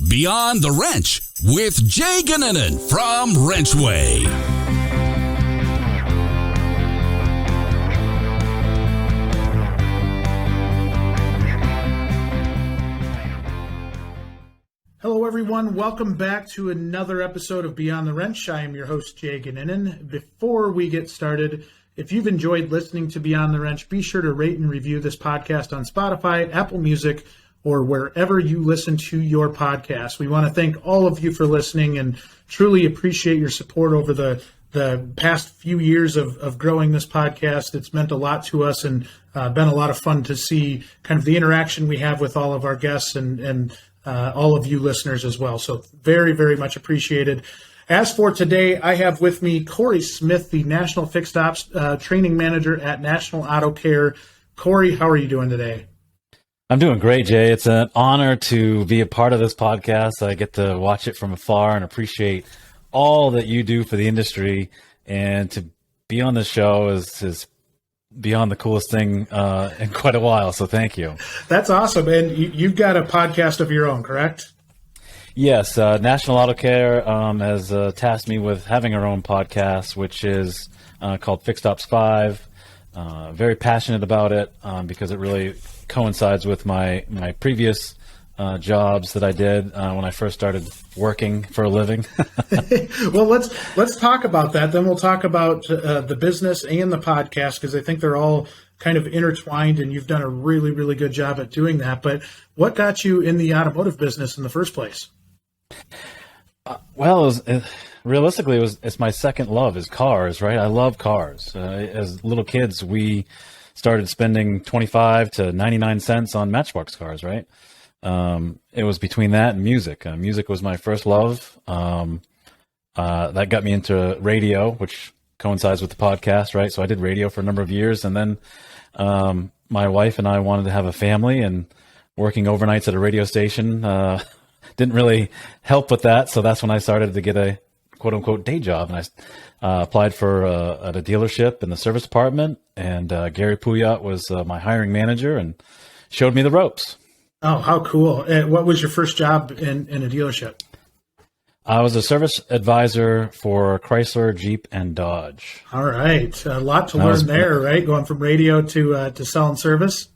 Beyond the Wrench with Jay Goninen from WrenchWay. Hello, everyone. Welcome back to another episode of Beyond the Wrench. I am your host, Jay Goninen. Before we get started, if you've enjoyed listening to Beyond the Wrench, be sure to rate and review this podcast on Spotify, Apple Music, or wherever you listen to your podcast. We want to thank all of you for listening and truly appreciate your support over the past few years of growing this podcast. It's meant a lot to us and been a lot of fun to see kind of the interaction we have with all of our guests and all of you listeners as well. So very, very much appreciated. As for today, I have with me Corey Smith, the National Fixed Ops Training Manager at National Auto Care. Corey, how are you doing today? I'm doing great, Jay. It's an honor to be a part of this podcast. I get to watch it from afar and appreciate all that you do for the industry. And to be on this show is beyond the coolest thing in quite a while. So thank you. That's awesome. And you've got a podcast of your own, correct? Yes. National Auto Care has tasked me with having our own podcast, which is called Fixed Ops 5. Very passionate about it because it really coincides with my previous jobs that I did when I first started working for a living. Well, let's talk about that. Then we'll talk about the business and the podcast, because I think they're all kind of intertwined, and you've done a really, really good job at doing that. But what got you in the automotive business in the first place? Realistically, it's my second love is cars, right? I love cars. As little kids, we started spending 25 to 99 cents on Matchbox cars, right? It was between that and music. Music was my first love. That got me into radio, which coincides with the podcast, right? So I did radio for a number of years, and then my wife and I wanted to have a family, and working overnights at a radio station didn't really help with that. So that's when I started to get a quote-unquote day job, and I applied for at a dealership in the service department, and Gary Pouillat was my hiring manager and showed me the ropes. Oh, how cool. What was your first job in a dealership? I was a service advisor for Chrysler, Jeep, and Dodge. All right. A lot to learn there, right? Going from radio to selling service.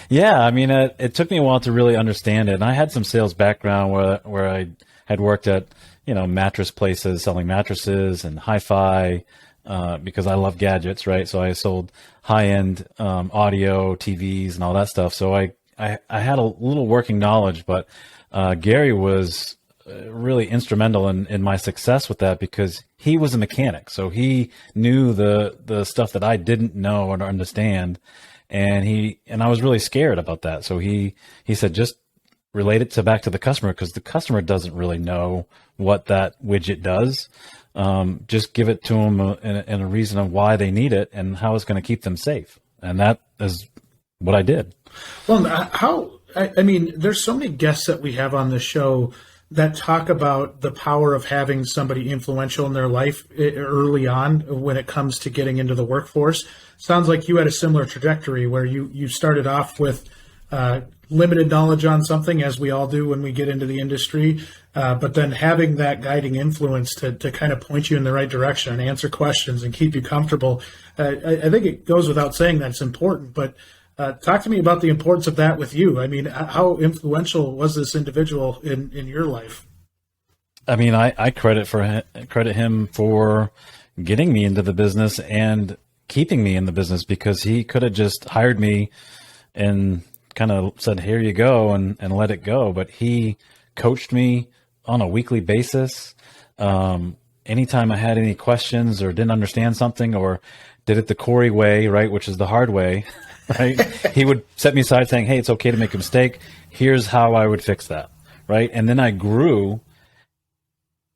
Yeah, I mean, it took me a while to really understand it. And I had some sales background where I had worked at, mattress places, selling mattresses and hi-fi, because I love gadgets, right? So I sold high-end audio, TVs, and all that stuff. So I had a little working knowledge, but Gary was really instrumental in my success with that, because he was a mechanic. So he knew the stuff that I didn't know or understand. And I was really scared about that. So he said, just relate it back to the customer, because the customer doesn't really know what that widget does. Just give it to them in a reason of why they need it and how it's going to keep them safe. And that is what I did. Well, there's so many guests that we have on the show that talk about the power of having somebody influential in their life early on when it comes to getting into the workforce. Sounds like you had a similar trajectory where you started off with limited knowledge on something, as we all do when we get into the industry, but then having that guiding influence to kind of point you in the right direction and answer questions and keep you comfortable. I think it goes without saying that it's important, but talk to me about the importance of that with you. I mean, how influential was this individual in your life? I mean, I credit him for getting me into the business and keeping me in the business, because he could have just hired me and kind of said, here you go, and let it go. But he coached me on a weekly basis. Anytime I had any questions or didn't understand something or did it the Corey way, right, which is the hard way, right? He would set me aside saying, hey, it's okay to make a mistake. Here's how I would fix that, right? And then I grew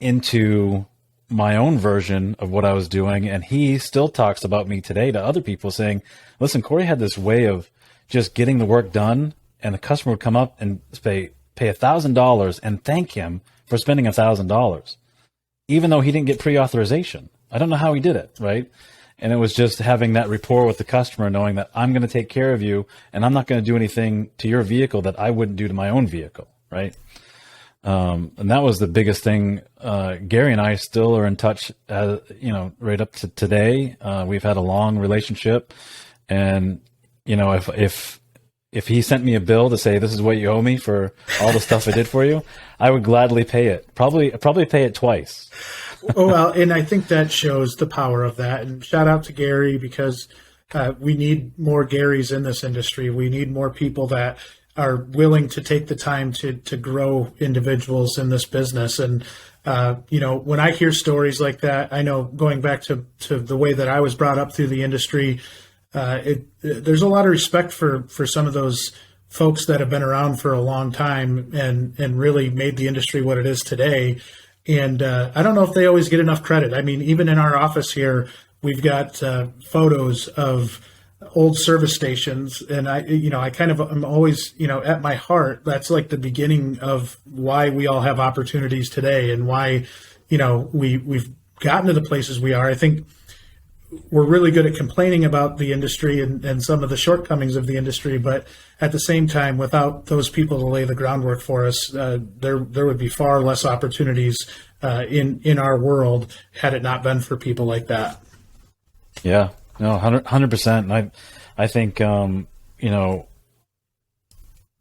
into my own version of what I was doing. And he still talks about me today to other people saying, listen, Corey had this way of just getting the work done, and the customer would come up and pay $1,000 and thank him for spending $1,000, even though he didn't get pre-authorization. I don't know how he did it, right? And it was just having that rapport with the customer, knowing that I'm going to take care of you and I'm not going to do anything to your vehicle that I wouldn't do to my own vehicle, right? And that was the biggest thing. Gary and I still are in touch, right up to today. We've had a long relationship, and if he sent me a bill to say, this is what you owe me for all the stuff I did for you, I would gladly pay it. Probably pay it twice. Oh, well, and I think that shows the power of that. And shout out to Gary, because we need more Garys in this industry. We need more people that are willing to take the time to grow individuals in this business. And, when I hear stories like that, I know, going back to the way that I was brought up through the industry, there's a lot of respect for some of those folks that have been around for a long time and really made the industry what it is today. And I don't know if they always get enough credit. I mean, even in our office here, we've got photos of old service stations, and I kind of am always, at my heart, that's like the beginning of why we all have opportunities today, and why, we've gotten to the places we are. I think we're really good at complaining about the industry and some of the shortcomings of the industry, but at the same time, without those people to lay the groundwork for us, there would be far less opportunities in our world had it not been for people like that. Yeah, no, 100%. And I think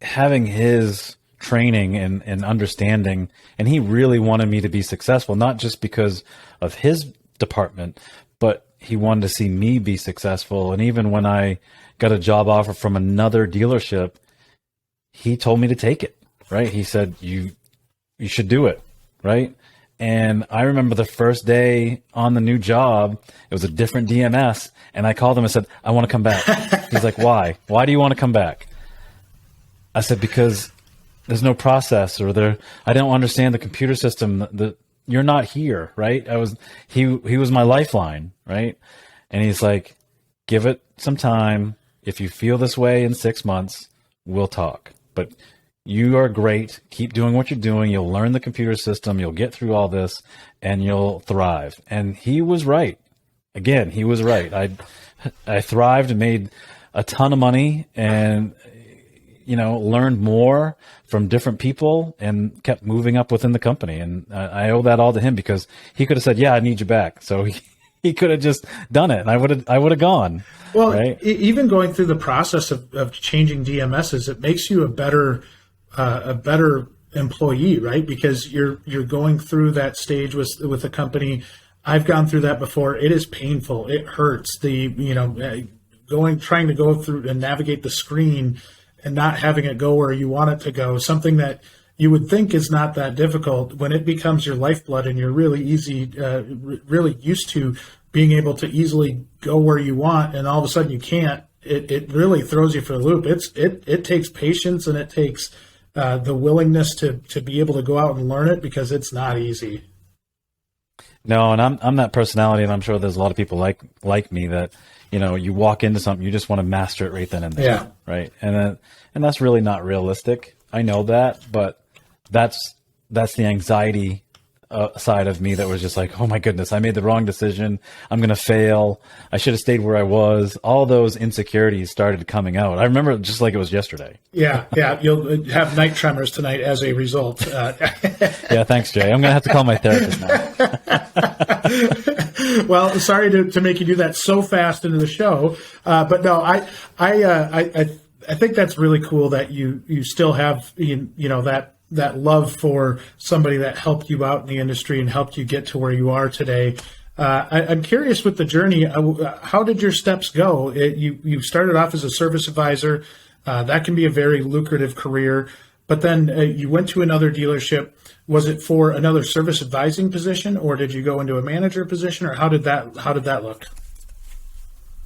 having his training and understanding, and he really wanted me to be successful, not just because of his department, but he wanted to see me be successful. And even when I got a job offer from another dealership, he told me to take it, right? He said, you should do it, right? And I remember the first day on the new job, it was a different DMS, and I called him and said, I want to come back. He's like, why? Why do you want to come back? I said, because there's no process, or I don't understand the computer system. You're not here, right? He was my lifeline, right? And he's like, give it some time. If you feel this way in 6 months, we'll talk. But you are great. Keep doing what you're doing. You'll learn the computer system. You'll get through all this, and you'll thrive. And he was right. Again, he was right. I thrived and made a ton of money, and learned more from different people, and kept moving up within the company. And I owe that all to him, because he could have said, yeah, I need you back. So he could have just done it, and I would have gone. Well, right? Even going through the process of changing DMSs, it makes you a better employee, right? Because you're going through that stage with a company. I've gone through that before. It is painful. It hurts. Trying to go through and navigate the screen and not having it go where you want it to go, something that you would think is not that difficult, when it becomes your lifeblood and you're really really used to being able to easily go where you want, and all of a sudden you can't, it really throws you for a loop. It takes patience, and it takes the willingness to be able to go out and learn it, because it's not easy. No, and I'm that personality, and I'm sure there's a lot of people like me that, you walk into something, you just want to master it right then and there. Yeah. Right. And that's really not realistic. I know that, but that's the anxiety side of me that was just like, oh my goodness, I made the wrong decision. I'm going to fail. I should have stayed where I was. All those insecurities started coming out. I remember it just like it was yesterday. Yeah. You'll have night tremors tonight as a result. Yeah, thanks, Jay. I'm going to have to call my therapist now. Well, sorry to make you do that so fast into the show, but no, I think that's really cool that you still have that love for somebody that helped you out in the industry and helped you get to where you are today. I'm curious with the journey. How did your steps go? You started off as a service advisor. That can be a very lucrative career. But then you went to another dealership. Was it for another service advising position, or did you go into a manager position, or how did that look?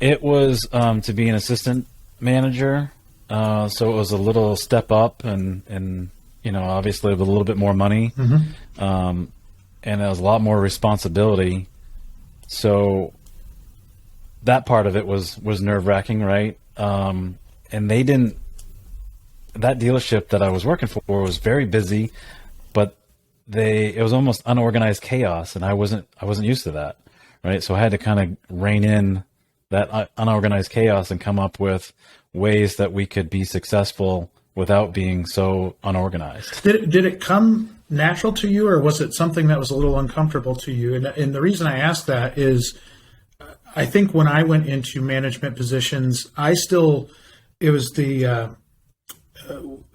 It was to be an assistant manager. So it was a little step up, and obviously with a little bit more money, and it was a lot more responsibility. So that part of it was nerve-wracking, right? And that dealership that I was working for was very busy, but it was almost unorganized chaos, and I wasn't used to that, right? So I had to kind of rein in that unorganized chaos and come up with ways that we could be successful without being so unorganized. Did it come natural to you, or was it something that was a little uncomfortable to you? And the reason I ask that is, I think when I went into management positions, it was the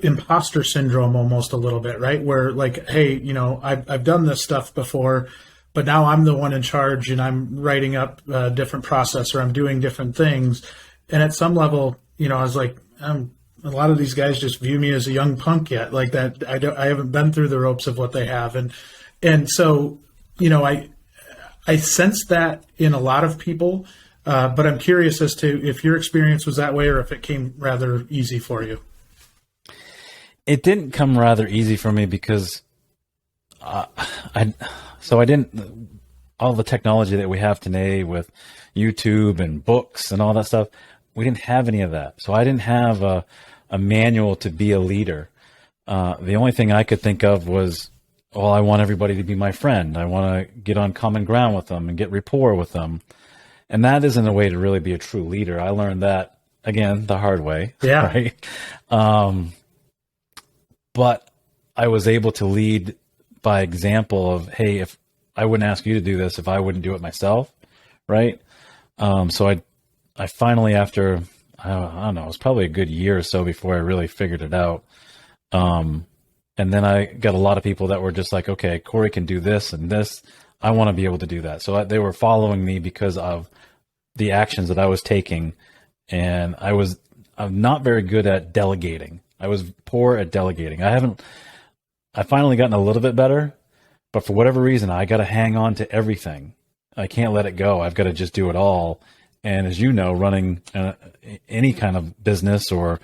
imposter syndrome almost a little bit, right? Where like, hey, I've done this stuff before, but now I'm the one in charge and I'm writing up a different process, or I'm doing different things. And at some level, I was like, a lot of these guys just view me as a young punk yet, like that. I haven't been through the ropes of what they have. And so, I sense that in a lot of people, but I'm curious as to if your experience was that way or if it came rather easy for you. It didn't come rather easy for me because I didn't, all the technology that we have today with YouTube and books and all that stuff, we didn't have any of that. So I didn't have a manual to be a leader. The only thing I could think of was, well, I want everybody to be my friend. I want to get on common ground with them and get rapport with them. And that isn't a way to really be a true leader. I learned that, again, the hard way. Yeah. Right. But I was able to lead by example of, hey, if I wouldn't ask you to do this, if I wouldn't do it myself. Right. So I finally, after, I don't know, it was probably a good year or so before I really figured it out. And then I got a lot of people that were just like, okay, Corey can do this and this. I want to be able to do that. So they were following me because of the actions that I was taking. And I'm not very good at delegating. I was poor at delegating. I finally gotten a little bit better, but for whatever reason, I got to hang on to everything. I can't let it go. I've got to just do it all. And as you know, running any kind of business or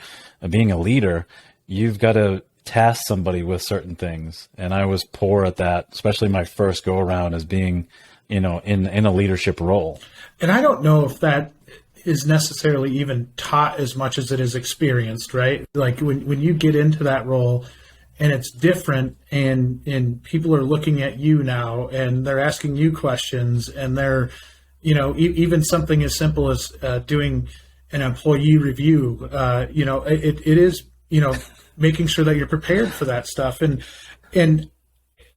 being a leader, you've got to task somebody with certain things. And I was poor at that, especially my first go around as being, in a leadership role. And I don't know if that is necessarily even taught as much as it is experienced, right? Like when you get into that role and it's different and people are looking at you now and they're asking you questions and they're, even something as simple as doing an employee review, it is, making sure that you're prepared for that stuff and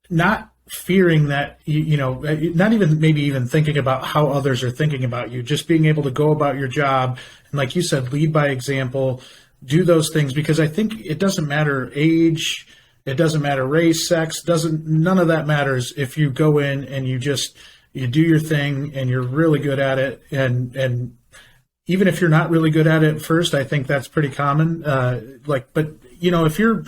not fearing that, not even maybe even thinking about how others are thinking about you, just being able to go about your job. And like you said, lead by example, do those things, because I think it doesn't matter age, it doesn't matter race, sex, none of that matters if you go in and you do your thing and you're really good at it. And even if you're not really good at it at first, I think that's pretty common. But if you're,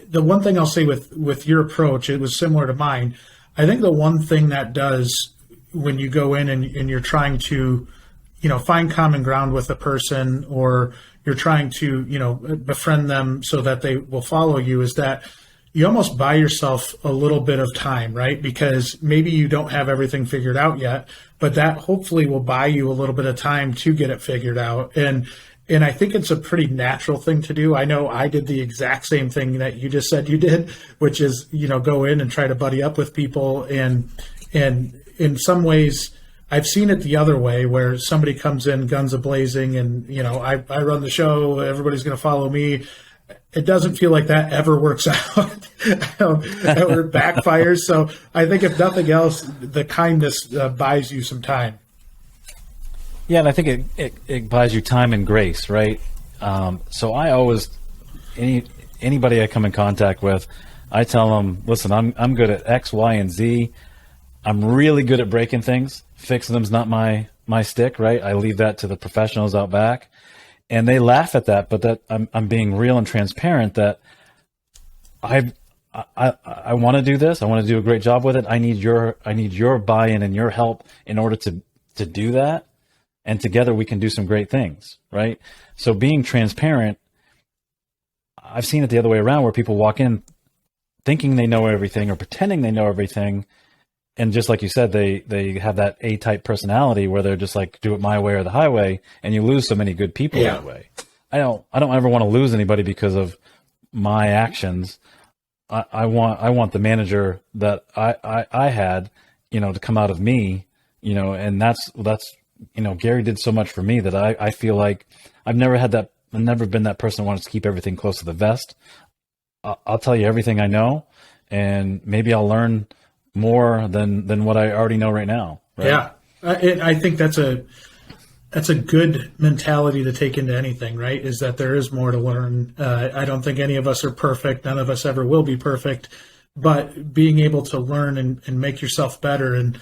the one thing I'll say with your approach, it was similar to mine. I think the one thing that does when you go in and you're trying to, find common ground with a person, or you're trying to, befriend them so that they will follow you, is that you almost buy yourself a little bit of time, right? Because maybe you don't have everything figured out yet, but that hopefully will buy you a little bit of time to get it figured out. And I think it's a pretty natural thing to do. I know I did the exact same thing that you just said you did, which is, go in and try to buddy up with people. And in some ways, I've seen it the other way, where somebody comes in guns a-blazing and, I run the show, everybody's going to follow me. It doesn't feel like that ever works out or it backfires. So I think if nothing else, the kindness buys you some time. Yeah, and I think it buys you time and grace, right? So I always, anybody I come in contact with, I tell them, listen, I'm good at X, Y, and Z. I'm really good at breaking things. Fixing them's not my stick, right? I leave that to the professionals out back, and they laugh at that. But that I'm being real and transparent. That I want to do this. I want to do a great job with it. I need your buy-in and your help in order to do that. And together we can do some great things, right? So being transparent, I've seen it the other way around, where people walk in thinking they know everything or pretending they know everything. And just like you said, they have that A-type personality where they're just like, do it my way or the highway. And you lose so many good people that way. I don't ever want to lose anybody because of my actions. I want the manager that I had, to come out of me, and that's, Gary did so much for me that I feel like I've never been that person who wants to keep everything close to the vest. I'll tell you everything I know, and maybe I'll learn more than what I already know right now. Right? Yeah. I think that's a good mentality to take into anything, right? Is that there is more to learn. I don't think any of us are perfect. None of us ever will be perfect, but being able to learn and make yourself better, and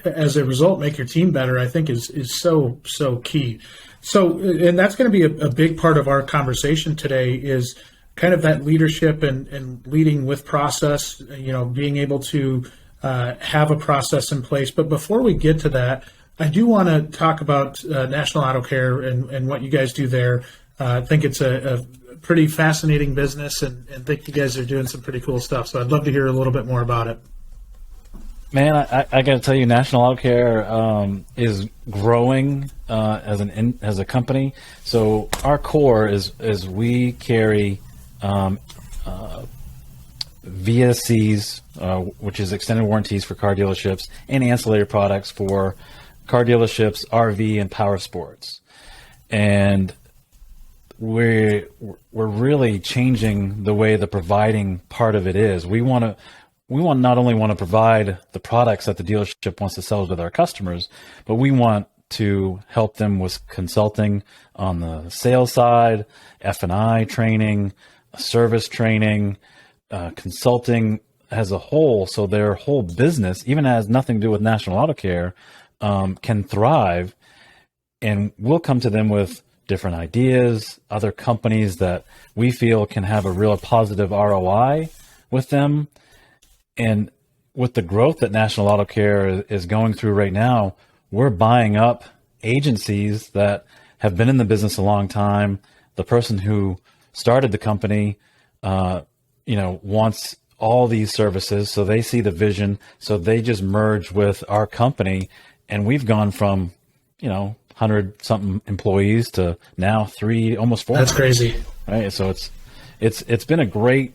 as a result, make your team better, I think is so key. So, and that's going to be a big part of our conversation today, is kind of that leadership and leading with process, being able to have a process in place. But before we get to that, I do want to talk about National Auto Care and what you guys do there. I think it's a pretty fascinating business, and think you guys are doing some pretty cool stuff. So I'd love to hear a little bit more about it. Man, I got to tell you, National Auto Care is growing as a company. So our core is we carry VSCs, which is extended warranties for car dealerships, and ancillary products for car dealerships, RV, and power sports. And we're really changing the way the providing part of it is. We not only want to provide the products that the dealership wants to sell to their customers, but we want to help them with consulting on the sales side, F&I training, service training, consulting as a whole. So their whole business, even has nothing to do with National Auto Care, can thrive. And we'll come to them with different ideas, other companies that we feel can have a real positive ROI with them. And with the growth that National Auto Care is going through right now, we're buying up agencies that have been in the business a long time. The person who started the company, wants all these services, so they see the vision, so they just merge with our company, and we've gone from, 100 something employees to now almost 400. That's crazy, right? So it's been a great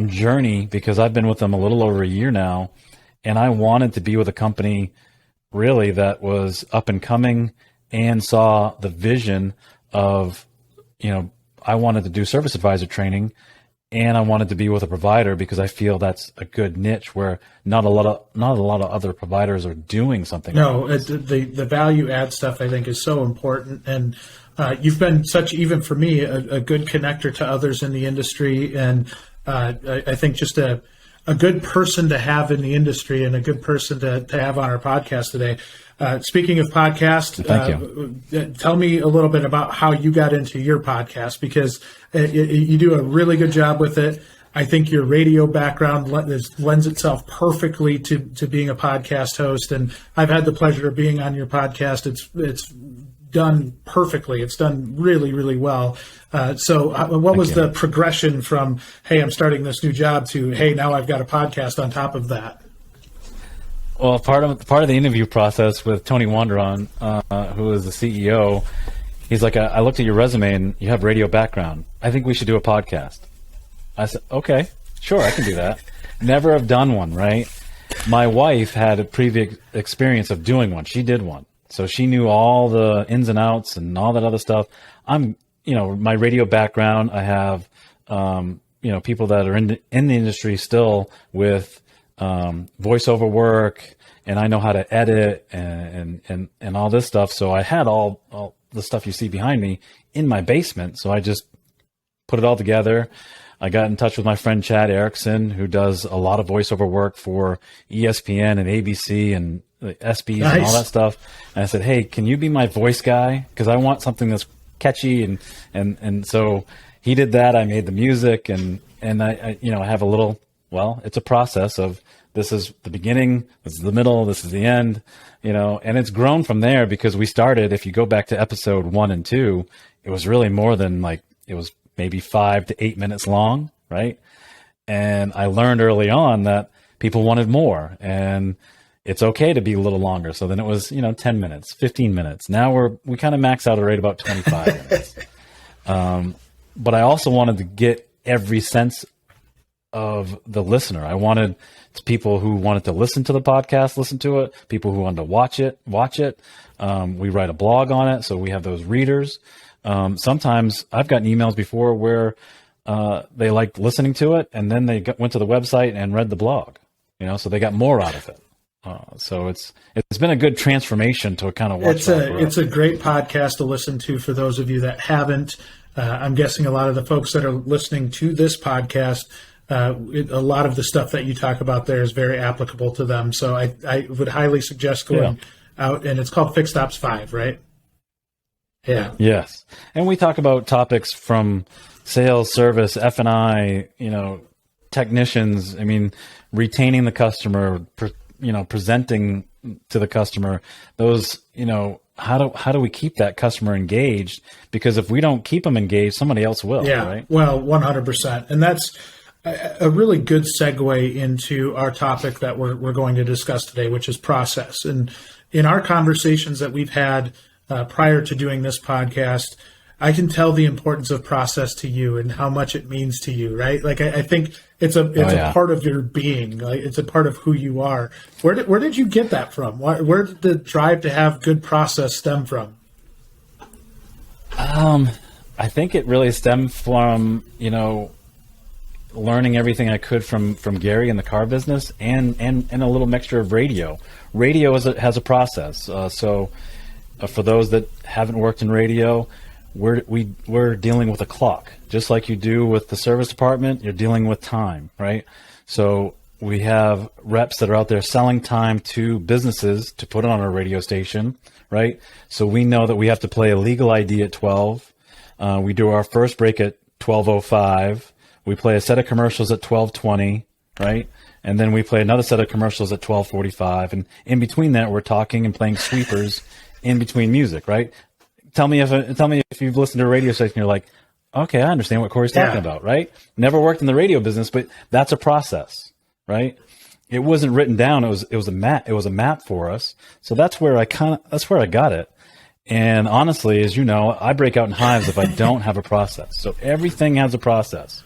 journey, because I've been with them a little over a year now, and I wanted to be with a company really that was up and coming and saw the vision of, I wanted to do service advisor training, and I wanted to be with a provider, because I feel that's a good niche where not a lot of other providers are doing something. No, the value add stuff, I think, is so important, and you've been even for me, a good connector to others in the industry, and I think just a good person to have in the industry, and a good person to have on our podcast today. Speaking of podcast, tell me a little bit about how you got into your podcast, because you do a really good job with it. I think your radio background lends itself perfectly to being a podcast host, and I've had the pleasure of being on your podcast. It's done perfectly. It's done really, really well. So what was the progression from, hey, I'm starting this new job, to, hey, now I've got a podcast on top of that? Well, part of the interview process with Tony Wanderon, who is the CEO, he's like, I looked at your resume and you have radio background. I think we should do a podcast. I said, okay, sure, I can do that. Never have done one, right? My wife had a previous experience of doing one. She did one. So she knew all the ins and outs and all that other stuff. My radio background, I have, people that are in the industry still with voiceover work, and I know how to edit and all this stuff. So I had all the stuff you see behind me in my basement. So I just put it all together. I got in touch with my friend Chad Erickson, who does a lot of voiceover work for ESPN and ABC and the SBs and all that stuff. And I said, hey, can you be my voice guy? Because I want something that's catchy. And so he did that. I made the music, and I have a little, it's a process of, this is the beginning, this is the middle, this is the end, and it's grown from there, because we started, if you go back to episode 1 and 2, it was really more than it was maybe 5 to 8 minutes long, right? And I learned early on that people wanted more, and it's okay to be a little longer. So then it was, 10 minutes, 15 minutes. Now we kind of max out at right about 25 minutes. But I also wanted to get every sense of the listener. I wanted people who wanted to listen to the podcast, listen to it, people who wanted to watch it. We write a blog on it, so we have those readers. Sometimes I've gotten emails before where they liked listening to it, and then they went to the website and read the blog. So they got more out of it. So it's been a good transformation to kind of watch. It's a great podcast to listen to for those of you that haven't. I'm guessing a lot of the folks that are listening to this podcast, a lot of the stuff that you talk about there is very applicable to them. So I would highly suggest going out, and it's called Fixed Ops 5, right? Yeah. Yes. And we talk about topics from sales, service, F&I, technicians. I mean, retaining the customer, presenting to the customer, those, how do we keep that customer engaged? Because if we don't keep them engaged, somebody else will. Yeah. Right? Well, 100%. And that's a really good segue into our topic that we're going to discuss today, which is process. And in our conversations that we've had prior to doing this podcast, I can tell the importance of process to you and how much it means to you, right? Like I think it's a part of your being, like it's a part of who you are. Where did you get that from? Where did the drive to have good process stem from? I think it really stemmed from learning everything I could from Gary in the car business, and a little mixture of radio. Radio has a process. So for those that haven't worked in radio, we're dealing with a clock, just like you do with the service department. You're dealing with time, right? So we have reps that are out there selling time to businesses to put it on our radio station, right? So we know that we have to play a legal ID at 12. We do our first break at 12:05. We play a set of commercials at 12:20, right? And then we play another set of commercials at 12:45. And in between that, we're talking and playing sweepers in between music, right? Tell me if you've listened to a radio station, you're like, okay, I understand what Corey's talking about, right? Never worked in the radio business, but that's a process, right? It wasn't written down. It was a map. It was a map for us. So that's where I got it. And honestly, as you know, I break out in hives if I don't have a process. So everything has a process,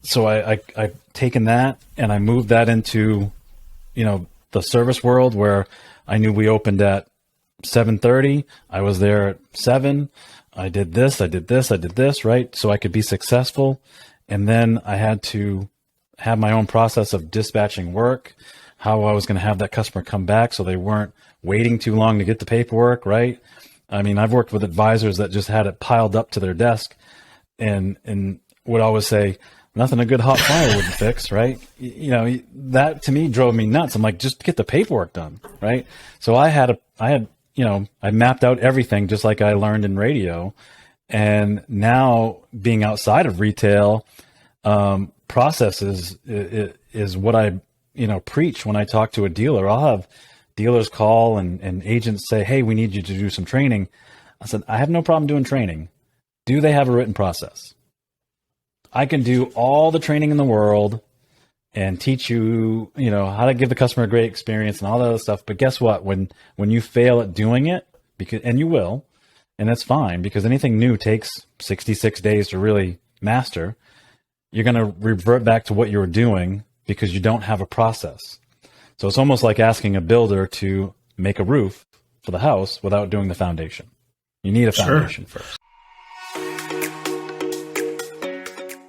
So I've taken that and I moved that into, the service world, where I knew we opened at 7:30. I was there at 7. I did this, right? So I could be successful. And then I had to have my own process of dispatching work, how I was going to have that customer come back so they weren't waiting too long to get the paperwork, right? I mean, I've worked with advisors that just had it piled up to their desk and would always say, nothing a good hot fire wouldn't fix, right? That to me drove me nuts. I'm like, just get the paperwork done, right? So I mapped out everything just like I learned in radio. And now being outside of retail, processes is what I, preach when I talk to a dealer. I'll have dealers call and agents say, hey, we need you to do some training. I said, I have no problem doing training. Do they have a written process? I can do all the training in the world and teach you, how to give the customer a great experience and all that other stuff. But guess what? When you fail at doing it, and you will, and that's fine, because anything new takes 66 days to really master, you're going to revert back to what you were doing because you don't have a process. So it's almost like asking a builder to make a roof for the house without doing the foundation. You need a foundation first.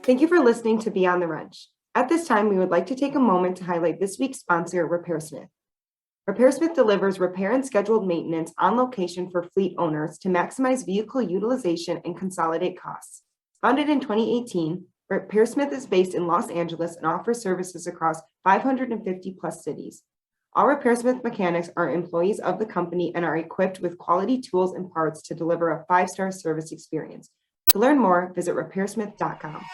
Thank you for listening to Beyond the Wrench. At this time, we would like to take a moment to highlight this week's sponsor, RepairSmith. RepairSmith delivers repair and scheduled maintenance on location for fleet owners to maximize vehicle utilization and consolidate costs. Founded in 2018, RepairSmith is based in Los Angeles and offers services across 550 plus cities. All RepairSmith mechanics are employees of the company and are equipped with quality tools and parts to deliver a 5-star service experience. To learn more, visit RepairSmith.com.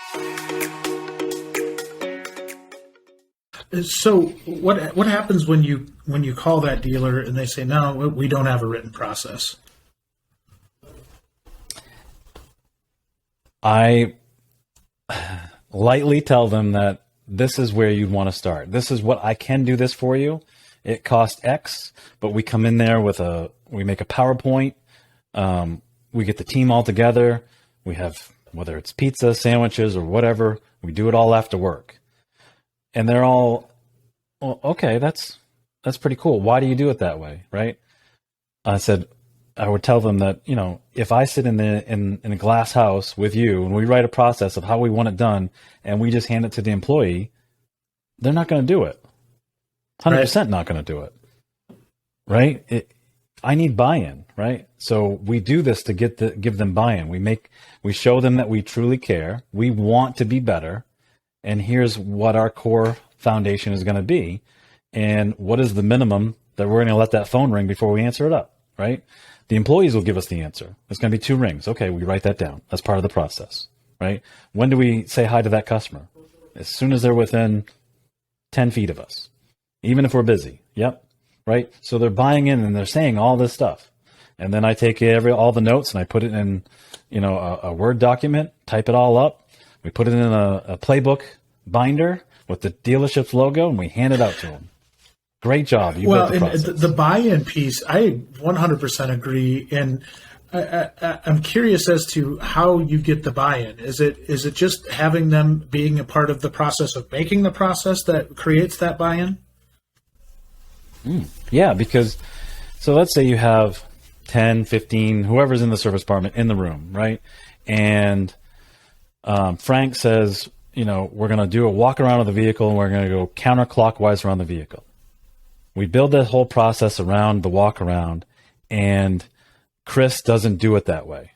So what happens when you call that dealer and they say, no, we don't have a written process? I lightly tell them that this is where you'd want to start. This is what I can do this for you. It costs X, but we come in there we make a PowerPoint. We get the team all together. We have, whether it's pizza, sandwiches, or whatever, we do it all after work. And they're all, well, okay, that's pretty cool. Why do you do it that way, right? I said, I would tell them that, if I sit in a glass house with you and we write a process of how we want it done and we just hand it to the employee, they're not going to do it. 100% not going to do it. Right? I need buy-in, right? So we do this to give them buy-in. We show them that we truly care. We want to be better. And here's what our core foundation is going to be. And what is the minimum that we're going to let that phone ring before we answer it up, right? The employees will give us the answer. It's going to be 2 rings. Okay, we write that down. That's part of the process, right? When do we say hi to that customer? As soon as they're within 10 feet of us, even if we're busy. Yep. Right. So they're buying in and they're saying all this stuff. And then I take all the notes and I put it in, a Word document, type it all up. We put it in a playbook binder with the dealership's logo and we hand it out to them. Great job. You built the process. The buy-in piece, I 100% agree. And I'm curious as to how you get the buy-in. Is it just having them being a part of the process of making the process that creates that buy-in? Yeah, because so let's say you have 10, 15, whoever's in the service department in the room, right? And Frank says, we're going to do a walk around of the vehicle and we're going to go counterclockwise around the vehicle. We build that whole process around the walk around and Chris doesn't do it that way.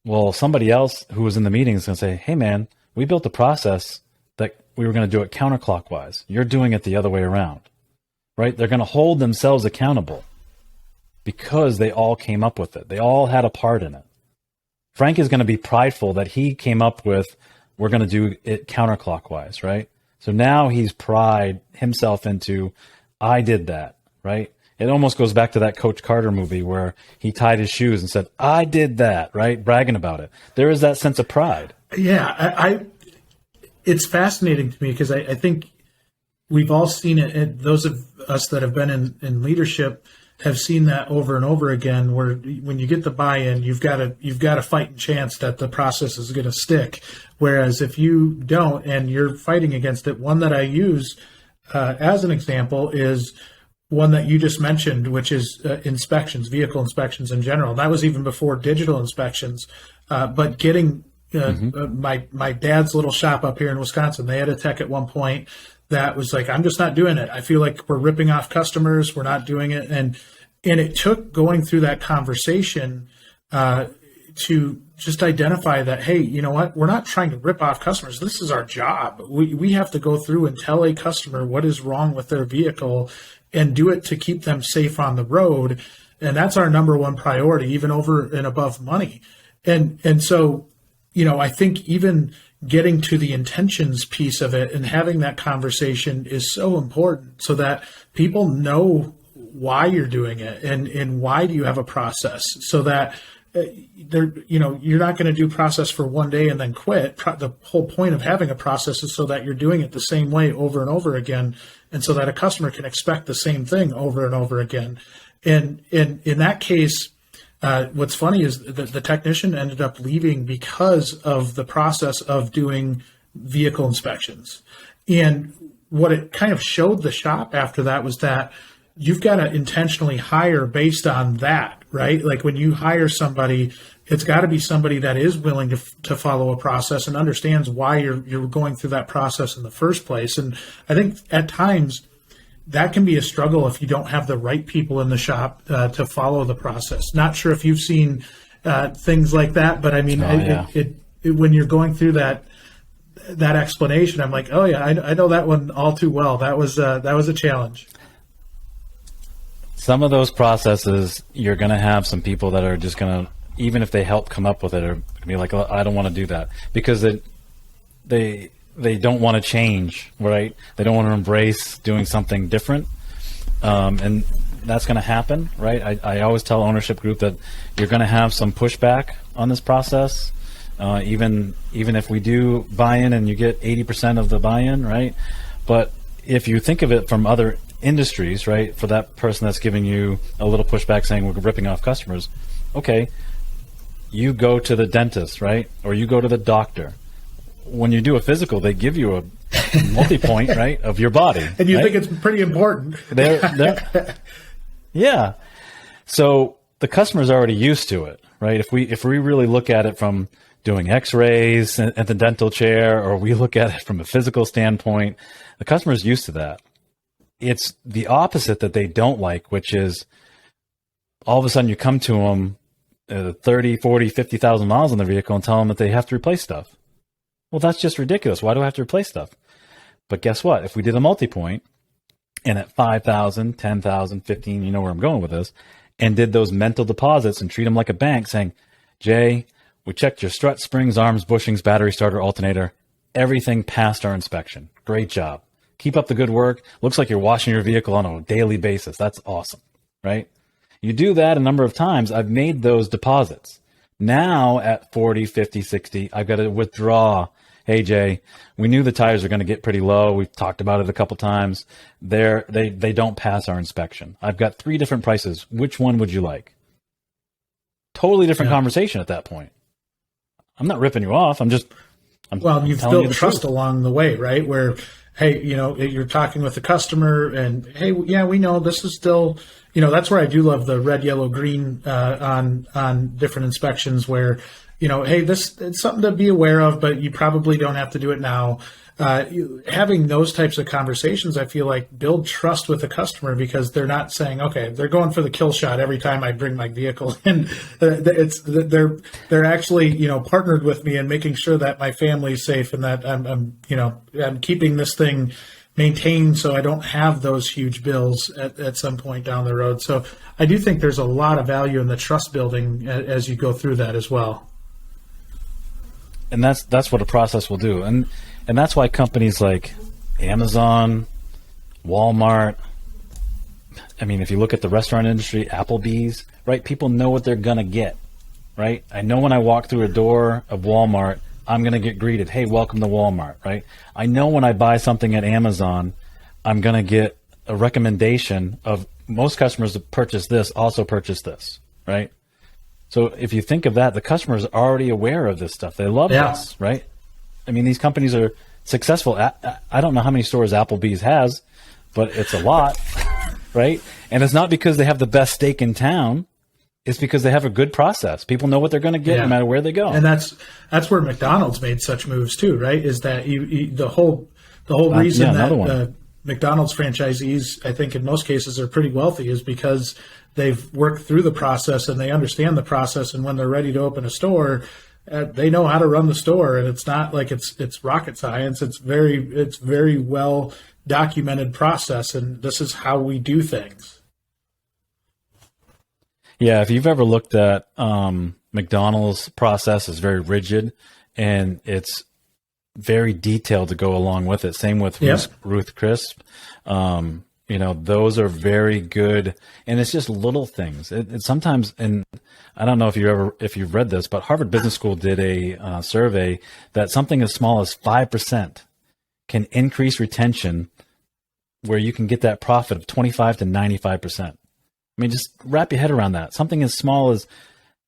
Well, somebody else who was in the meeting is going to say, hey man, we built a process that we were going to do it counterclockwise. You're doing it the other way around. Right? They're going to hold themselves accountable because they all came up with it. They all had a part in it. Frank is going to be prideful that he came up with, we're going to do it counterclockwise, right? So now he's pride himself into, I did that, right? It almost goes back to that Coach Carter movie where he tied his shoes and said, I did that, right? Bragging about it. There is that sense of pride. Yeah, it's fascinating to me because I think we've all seen it. And those of us that have been in leadership have seen that over and over again, where when you get the buy-in, you've got a fighting chance that the process is going to stick. Whereas if you don't and you're fighting against it, one that I use as an example is one that you just mentioned, which is inspections, vehicle inspections in general. And that was even before digital inspections. But getting my dad's little shop up here in Wisconsin, they had a tech at one point that was like, I'm just not doing it. I feel like we're ripping off customers. We're not doing it. And it took going through that conversation to just identify that, hey, you know what? We're not trying to rip off customers. This is our job. We have to go through and tell a customer what is wrong with their vehicle and do it to keep them safe on the road. And that's our number one priority, even over and above money. And so, I think even getting to the intentions piece of it and having that conversation is so important so that people know why you're doing it and why do you have a process, so that you're not going to do process for one day and then quit. The whole point of having a process is so that you're doing it the same way over and over again, and so that a customer can expect the same thing over and over again. And in that case, what's funny is that the technician ended up leaving because of the process of doing vehicle inspections. And what it kind of showed the shop after that was that you've got to intentionally hire based on that, right? Like when you hire somebody, it's got to be somebody that is willing to follow a process and understands why you're going through that process in the first place. And I think at times that can be a struggle if you don't have the right people in the shop to follow the process. Not sure if you've seen things like that, but I mean, when you're going through that explanation, I'm like, oh yeah, I know that one all too well. That was a challenge. Some of those processes, you're going to have some people that are just going to, even if they help come up with it, are going to be like, oh, I don't want to do that, because they don't want to change, right? They don't want to embrace doing something different. And that's going to happen, right? I always tell ownership group that you're going to have some pushback on this process. Even if we do buy-in and you get 80% of the buy-in, right? But if you think of it from other industries, right, for that person that's giving you a little pushback saying we're ripping off customers, okay, you go to the dentist, right? Or you go to the doctor. When you do a physical, they give you a multi-point, right, of your body. And you right? think it's pretty important. Yeah. So the customer's already used to it, right? If we really look at it from doing x-rays at the dental chair, or we look at it from a physical standpoint, the customer's used to that. It's the opposite that they don't like, which is all of a sudden you come to them 30, 40, 50,000 miles on the vehicle and tell them that they have to replace stuff. Well, that's just ridiculous. Why do I have to replace stuff? But guess what? If we did a multi-point and at 5,000, 10,000, 15, you know where I'm going with this, and did those mental deposits and treat them like a bank, saying, Jay, we checked your strut, springs, arms, bushings, battery, starter, alternator. Everything passed our inspection. Great job. Keep up the good work. Looks like you're washing your vehicle on a daily basis. That's awesome, right? You do that a number of times. I've made those deposits. Now at 40, 50, 60, I've got to withdraw. Hey, Jay, we knew the tires are going to get pretty low. We've talked about it a couple times. They don't pass our inspection. I've got 3 different prices. Which one would you like? Totally different conversation at that point. I'm not ripping you off. You've built trust along the way, right? Where, hey, you're talking with the customer and, hey, yeah, we know this is still, that's where I do love the red, yellow, green on different inspections where, hey, it's something to be aware of, but you probably don't have to do it now. Having those types of conversations, I feel like build trust with the customer because they're not saying, okay, they're going for the kill shot every time I bring my vehicle in. They're actually, partnered with me and making sure that my family's safe and that I'm keeping this thing maintained so I don't have those huge bills at some point down the road. So I do think there's a lot of value in the trust building as you go through that as well. And that's what a process will do. And that's why companies like Amazon, Walmart, I mean, if you look at the restaurant industry, Applebee's, right? People know what they're going to get, right? I know when I walk through a door of Walmart, I'm going to get greeted. Hey, welcome to Walmart, right? I know when I buy something at Amazon, I'm going to get a recommendation of most customers that purchase this also purchase this, right? So if you think of that, the customer is already aware of this stuff. They love this, right? I mean, these companies are successful. I don't know how many stores Applebee's has, but it's a lot, right? And it's not because they have the best steak in town. It's because they have a good process. People know what they're going to get no matter where they go. And that's where McDonald's made such moves too, right? Is that the whole reason that McDonald's franchisees, I think in most cases, are pretty wealthy is because they've worked through the process and they understand the process. And when they're ready to open a store, they know how to run the store. And it's not like it's rocket science. It's very well documented process. And this is how we do things. Yeah, if you've ever looked at McDonald's process is very rigid and it's very detailed to go along with it. Same with Ruth Crisp. Those are very good, and it's just little things. It sometimes, and I don't know if you've read this, but Harvard Business School did a survey that something as small as 5% can increase retention, where you can get that profit of 25 to 95%. I mean, just wrap your head around that. Something as small as,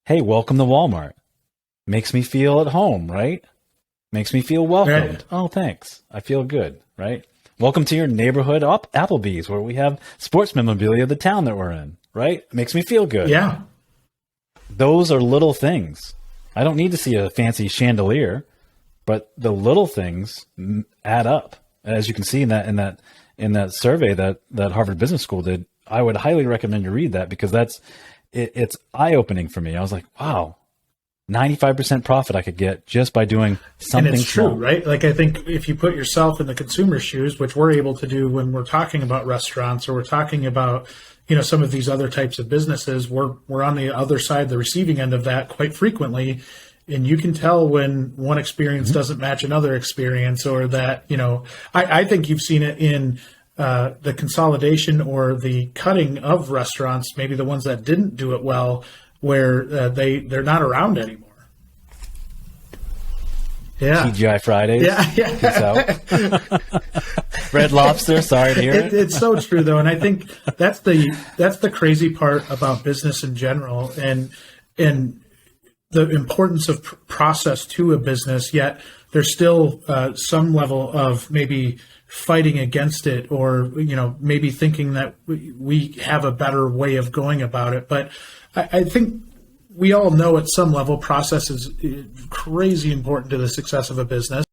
hey, welcome to Walmart. Makes me feel at home, right? Makes me feel welcomed. Right. Oh, thanks. I feel good, right? Welcome to your neighborhood Applebee's, where we have sports memorabilia of the town that we're in, right? Makes me feel good. Yeah. Those are little things. I don't need to see a fancy chandelier, but the little things add up. As you can see in that survey that Harvard Business School did, I would highly recommend you read that because it's eye-opening for me. I was like, wow, 95% profit I could get just by doing something and it's small. True, right? Like I think if you put yourself in the consumer's shoes, which we're able to do when we're talking about restaurants or we're talking about, some of these other types of businesses, we're on the other side, the receiving end of that quite frequently. And you can tell when one experience doesn't match another experience or that, I think you've seen it in the consolidation or the cutting of restaurants, maybe the ones that didn't do it well, where they're not around anymore. Yeah. TGI Fridays. Yeah. Red Lobster. Sorry to hear it. It's so true though. And I think that's the crazy part about business in general and the importance of process to a business, yet there's still some level of maybe fighting against it, or maybe thinking that we have a better way of going about it. But I think we all know at some level process is crazy important to the success of a business.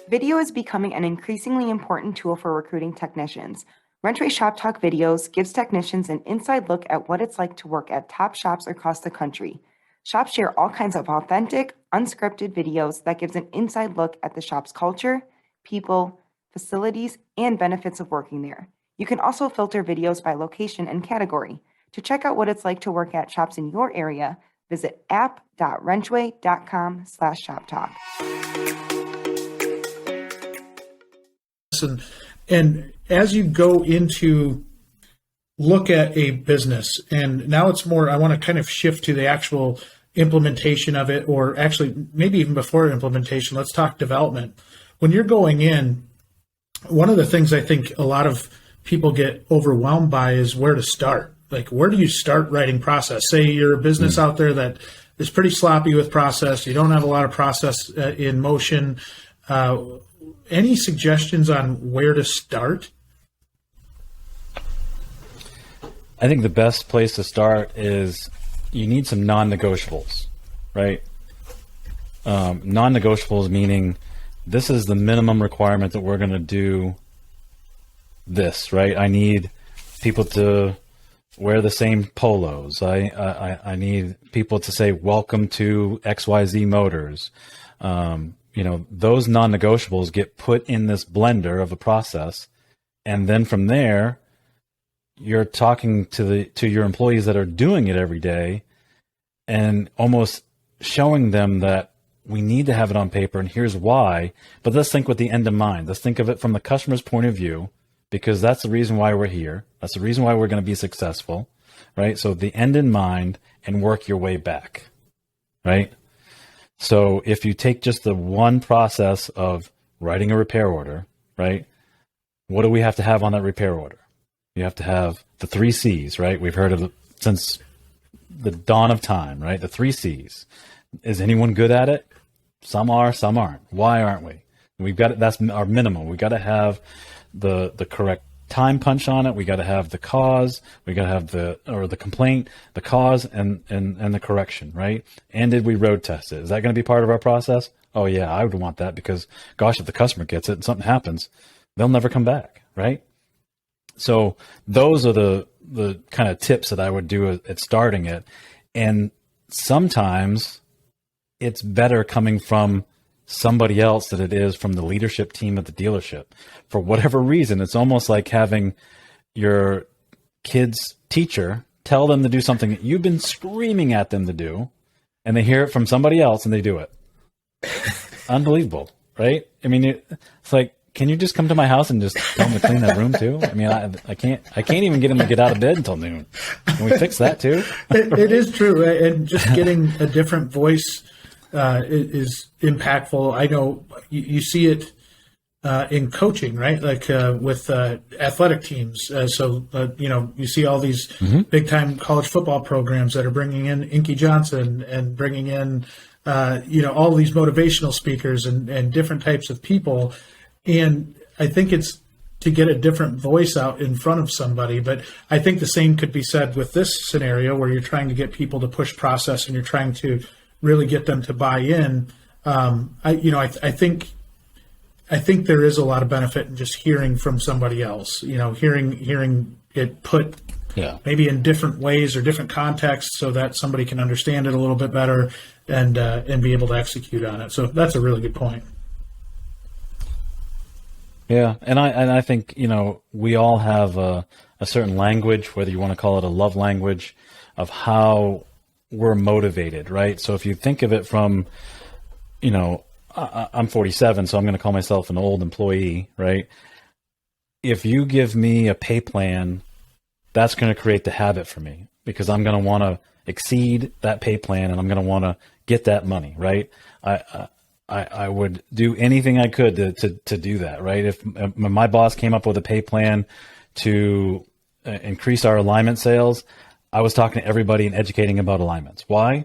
Video is becoming an increasingly important tool for recruiting technicians. RenchWay Shop Talk Videos gives technicians an inside look at what it's like to work at top shops across the country. Shops share all kinds of authentic, unscripted videos that gives an inside look at the shop's culture, people, facilities, and benefits of working there. You can also filter videos by location and category. To check out what it's like to work at shops in your area, visit app.wrenchway.com/shoptalk. And as you go into look at a business, and now it's more, I want to kind of shift to the actual implementation of it, or actually maybe even before implementation, let's talk development. When you're going in, one of the things I think a lot of people get overwhelmed by is where to start. Like, where do you start writing process? Say you're a business out there that is pretty sloppy with process. You don't have a lot of process in motion. Any suggestions on where to start? I think the best place to start is you need some non-negotiables, right? Non-negotiables meaning this is the minimum requirement that we're going to do this, right? I need people to wear the same polos. I need people to say, welcome to XYZ Motors. Those non-negotiables get put in this blender of a process. And then from there, you're talking to your employees that are doing it every day and almost showing them that we need to have it on paper and here's why. But let's think with the end in mind. Let's think of it from the customer's point of view, because that's the reason why we're here. That's the reason why we're going to be successful, right? So the end in mind and work your way back, right? So if you take just the one process of writing a repair order, right? What do we have to have on that repair order? You have to have the 3 C's, right? We've heard of it since the dawn of time, right? The 3 C's. Is anyone good at it? Some are, some aren't. Why aren't we? We've got it. That's our minimum. We got to have the correct time punch on it. We got to have the cause. We got to have the complaint, the cause, and the correction, right? And did we road test it? Is that going to be part of our process? Oh yeah, I would want that, because gosh, if the customer gets it and something happens, they'll never come back, right? So those are the kind of tips that I would do at starting it. And sometimes it's better coming from somebody else than it is from the leadership team at the dealership. For whatever reason, it's almost like having your kid's teacher tell them to do something that you've been screaming at them to do, and they hear it from somebody else and they do it. Unbelievable, right? I mean, it's like, can you just come to my house and just tell them to clean that room too? I mean, I can't even get them to get out of bed until noon. Can we fix that too? It is true, right? And just getting a different voice is impactful. I know you see it in coaching, right? Like with athletic teams. You see all these big time college football programs that are bringing in Inky Johnson and bringing in, all these motivational speakers and different types of people. And I think it's to get a different voice out in front of somebody. But I think the same could be said with this scenario where you're trying to get people to push process and you're trying to really get them to buy in. I think there is a lot of benefit in just hearing from somebody else, hearing it put maybe in different ways or different contexts so that somebody can understand it a little bit better and be able to execute on it. So that's a really good point. Yeah. And I think, we all have a certain language, whether you want to call it a love language, of how we're motivated, right? So if you think of it from, I'm 47, so I'm going to call myself an old employee, right? If you give me a pay plan, that's going to create the habit for me, because I'm going to want to exceed that pay plan and I'm going to want to get that money, right? I would do anything I could to do that, right? If my boss came up with a pay plan to increase our alignment sales, I was talking to everybody and educating about alignments. Why?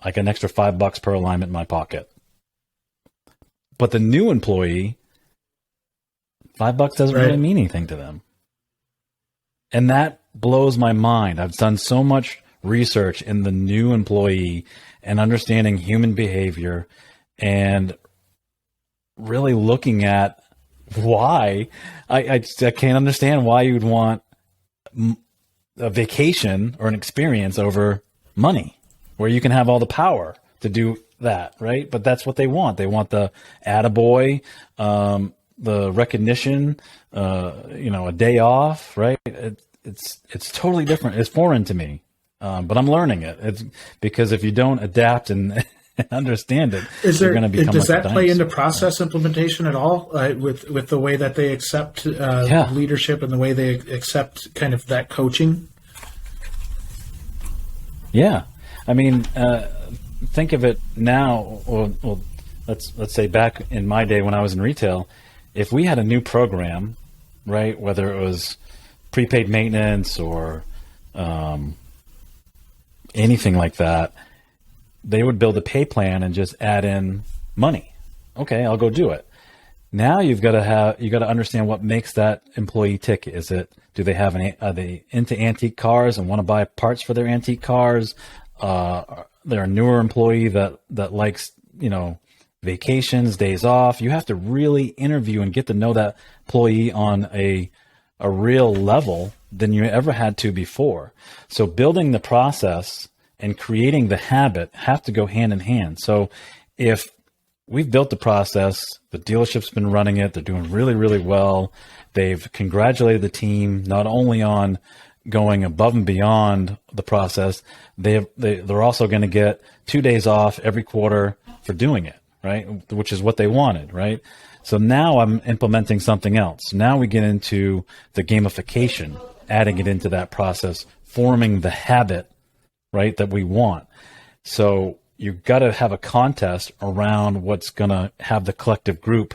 like an extra $5 per alignment in my pocket. But the new employee, $5 doesn't really mean anything to them. And that blows my mind. I've done so much research in the new employee and understanding human behavior and really looking at why I can't understand why you'd want a vacation or an experience over money, where you can have all the power to do that, right? But that's what they want. They want the attaboy, the recognition, a day off, right? It's totally different. It's foreign to me, but I'm learning it. It's because if you don't adapt and understand it, you're going to become. Does like that a play dinosaur. into process implementation at all with the way that they accept leadership and the way they accept kind of that coaching? Yeah, I mean, think of it now. Well, let's say back in my day when I was in retail, if we had a new program, right, whether it was prepaid maintenance or anything like that, they would build a pay plan and just add in money. Okay, I'll go do it. Now you got to understand what makes that employee tick. Do they are they into antique cars and want to buy parts for their antique cars? They're a newer employee that likes, vacations, days off. You have to really interview and get to know that employee on a real level than you ever had to before. So building the process and creating the habit have to go hand in hand. So if we've built the process, the dealership's been running it, they're doing really, really well. They've congratulated the team, not only on going above and beyond the process, they're also going to get 2 days off every quarter for doing it, right? Which is what they wanted, right? So now I'm implementing something else. Now we get into the gamification, adding it into that process, forming the habit, right, that we want. So you've got to have a contest around what's going to have the collective group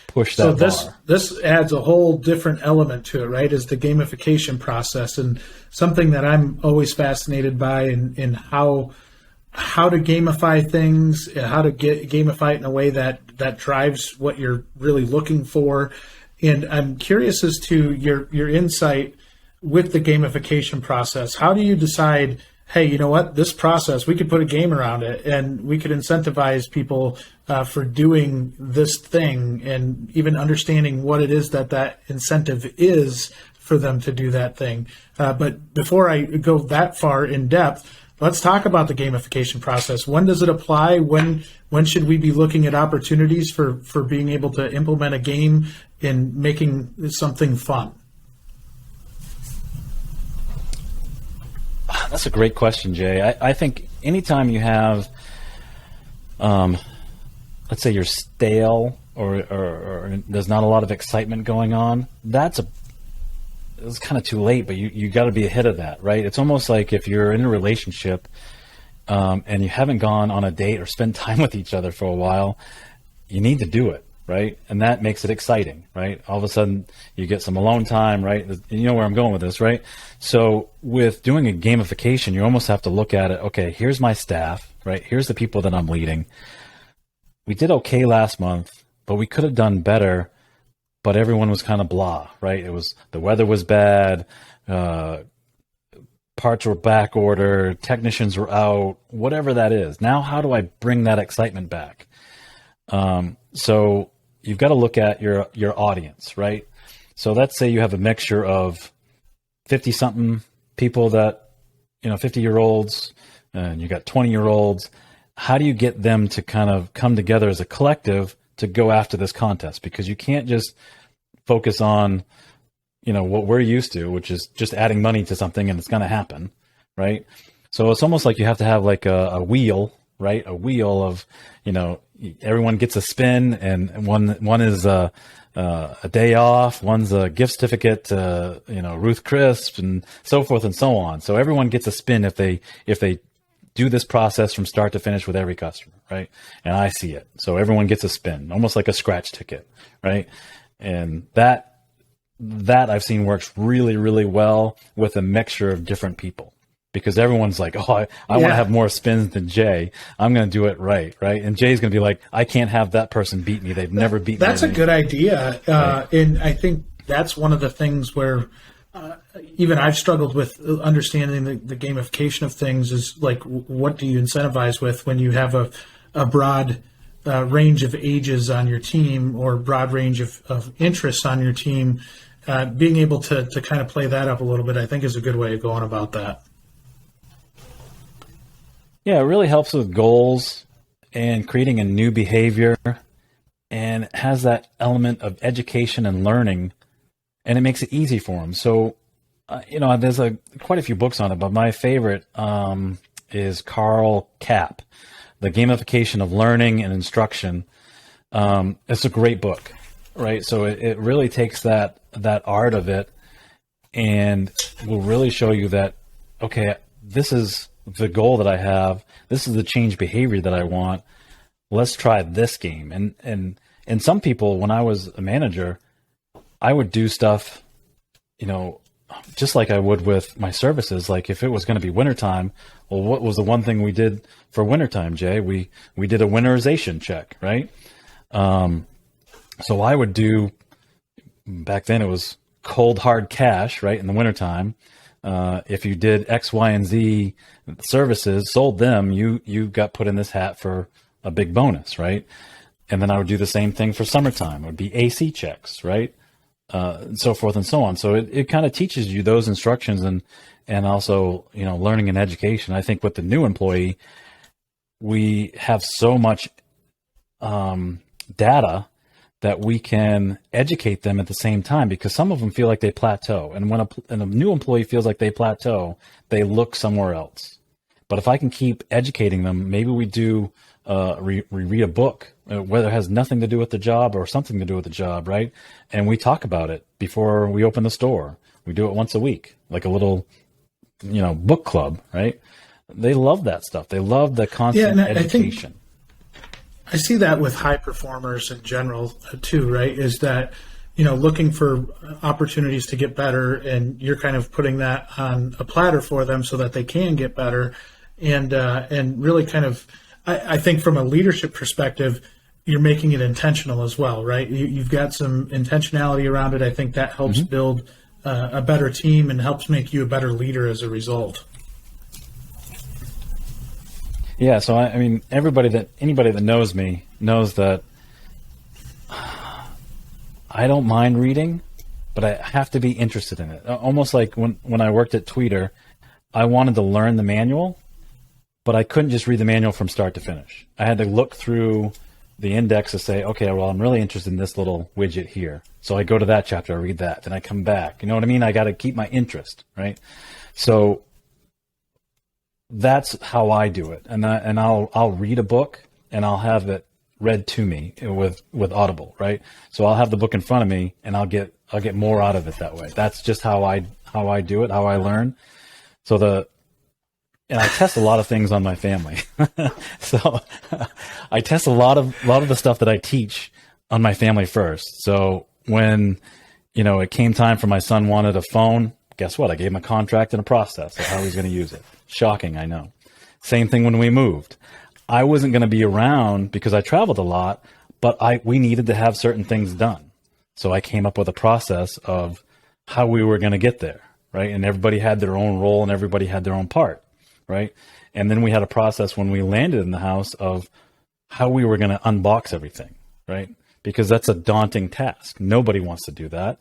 push that bar. So this adds a whole different element to it, right? Is the gamification process, and something that I'm always fascinated by in how to gamify things, how to gamify it in a way that drives what you're really looking for. And I'm curious as to your insight with the gamification process. How do you decide, hey, you know what, this process, we could put a game around it and we could incentivize people for doing this thing, and even understanding what it is that incentive is for them to do that thing. But before I go that far in depth, let's talk about the gamification process. When does it apply? When should we be looking at opportunities for being able to implement a game and making something fun? That's a great question, Jay. I think anytime you have, let's say you're stale or there's not a lot of excitement going on, it's kind of too late, but you got to be ahead of that, right? It's almost like if you're in a relationship and you haven't gone on a date or spent time with each other for a while, you need to do it, right? And that makes it exciting, right? All of a sudden you get some alone time, right? You know where I'm going with this, right? So with doing a gamification, you almost have to look at it, okay, here's my staff, right? Here's the people that I'm leading. We did okay last month, but we could have done better, but everyone was kind of blah, right? The weather was bad, parts were back ordered, technicians were out, whatever that is. Now, how do I bring that excitement back? So you've got to look at your audience, right? So let's say you have a mixture of 50-something people that, 50-year-olds, and you got 20-year-olds. How do you get them to kind of come together as a collective to go after this contest? Because you can't just focus on, what we're used to, which is just adding money to something and it's going to happen, right? So it's almost like you have to have like a wheel, right? A wheel of, everyone gets a spin, and one is a day off, one's a gift certificate to, Ruth Crisp, and so forth and so on. So everyone gets a spin if they do this process from start to finish with every customer, right? And I see it. So everyone gets a spin, almost like a scratch ticket, right? And that I've seen works really, really well with a mixture of different people, because everyone's like, oh, I want to have more spins than Jay. I'm going to do it right. And Jay's going to be like, I can't have that person beat me. They've never beaten me. That's a good idea. Right. And I think that's one of the things where even I've struggled with understanding the gamification of things is like, what do you incentivize with when you have a broad range of ages on your team or broad range of interests on your team? Being able to kind of play that up a little bit, I think, is a good way of going about that. Yeah, it really helps with goals and creating a new behavior, and it has that element of education and learning, and it makes it easy for them. So, there's quite a few books on it, but my favorite is Carl Kapp, The Gamification of Learning and Instruction. It's a great book, right? So it really takes that art of it and will really show you that, okay, this is the goal that I have. This is the change behavior that I want. Let's try this game. And some people, when I was a manager, I would do stuff, just like I would with my services. Like if it was going to be wintertime, well, what was the one thing we did for wintertime, Jay? We did a winterization check, right? So I would do, back then it was cold hard cash, right? In the wintertime. If you did X, Y, and Z services, sold them, you got put in this hat for a big bonus, right? And then I would do the same thing for summertime. It would be AC checks, right? And so forth and so on. So it kind of teaches you those instructions and also, learning and education. I think with the new employee, we have so much data that we can educate them at the same time, because some of them feel like they plateau. And when a new employee feels like they plateau, they look somewhere else. But if I can keep educating them, maybe we do read a book, whether it has nothing to do with the job or something to do with the job, right? And we talk about it before we open the store. We do it once a week, like a little, book club, right? They love that stuff. They love the constant education. I see that with high performers in general too, right? Is that, looking for opportunities to get better, and you're kind of putting that on a platter for them so that they can get better. And really kind of, I think from a leadership perspective, you're making it intentional as well, right? You've got some intentionality around it. I think that helps build a better team and helps make you a better leader as a result. Yeah, so I mean, anybody that knows me knows that I don't mind reading, but I have to be interested in it. Almost like when I worked at Tweeter, I wanted to learn the manual, but I couldn't just read the manual from start to finish. I had to look through the index to say, okay, well, I'm really interested in this little widget here. So I go to that chapter, I read that, then I come back. You know what I mean? I got to keep my interest, right? So that's how I do it. And I'll read a book and I'll have it read to me with Audible, right? So I'll have the book in front of me and I'll get more out of it that way. That's just how I do it, how I learn. And I test a lot of things on my family. So I test a lot of the stuff that I teach on my family first. So when, it came time for my son wanted a phone, guess what? I gave him a contract and a process of how he's going to use it. Shocking, I know. Same thing when we moved. I wasn't going to be around because I traveled a lot, but we needed to have certain things done. So I came up with a process of how we were going to get there, right? And everybody had their own role and everybody had their own part, right? And then we had a process when we landed in the house of how we were going to unbox everything, right? Because that's a daunting task. Nobody wants to do that.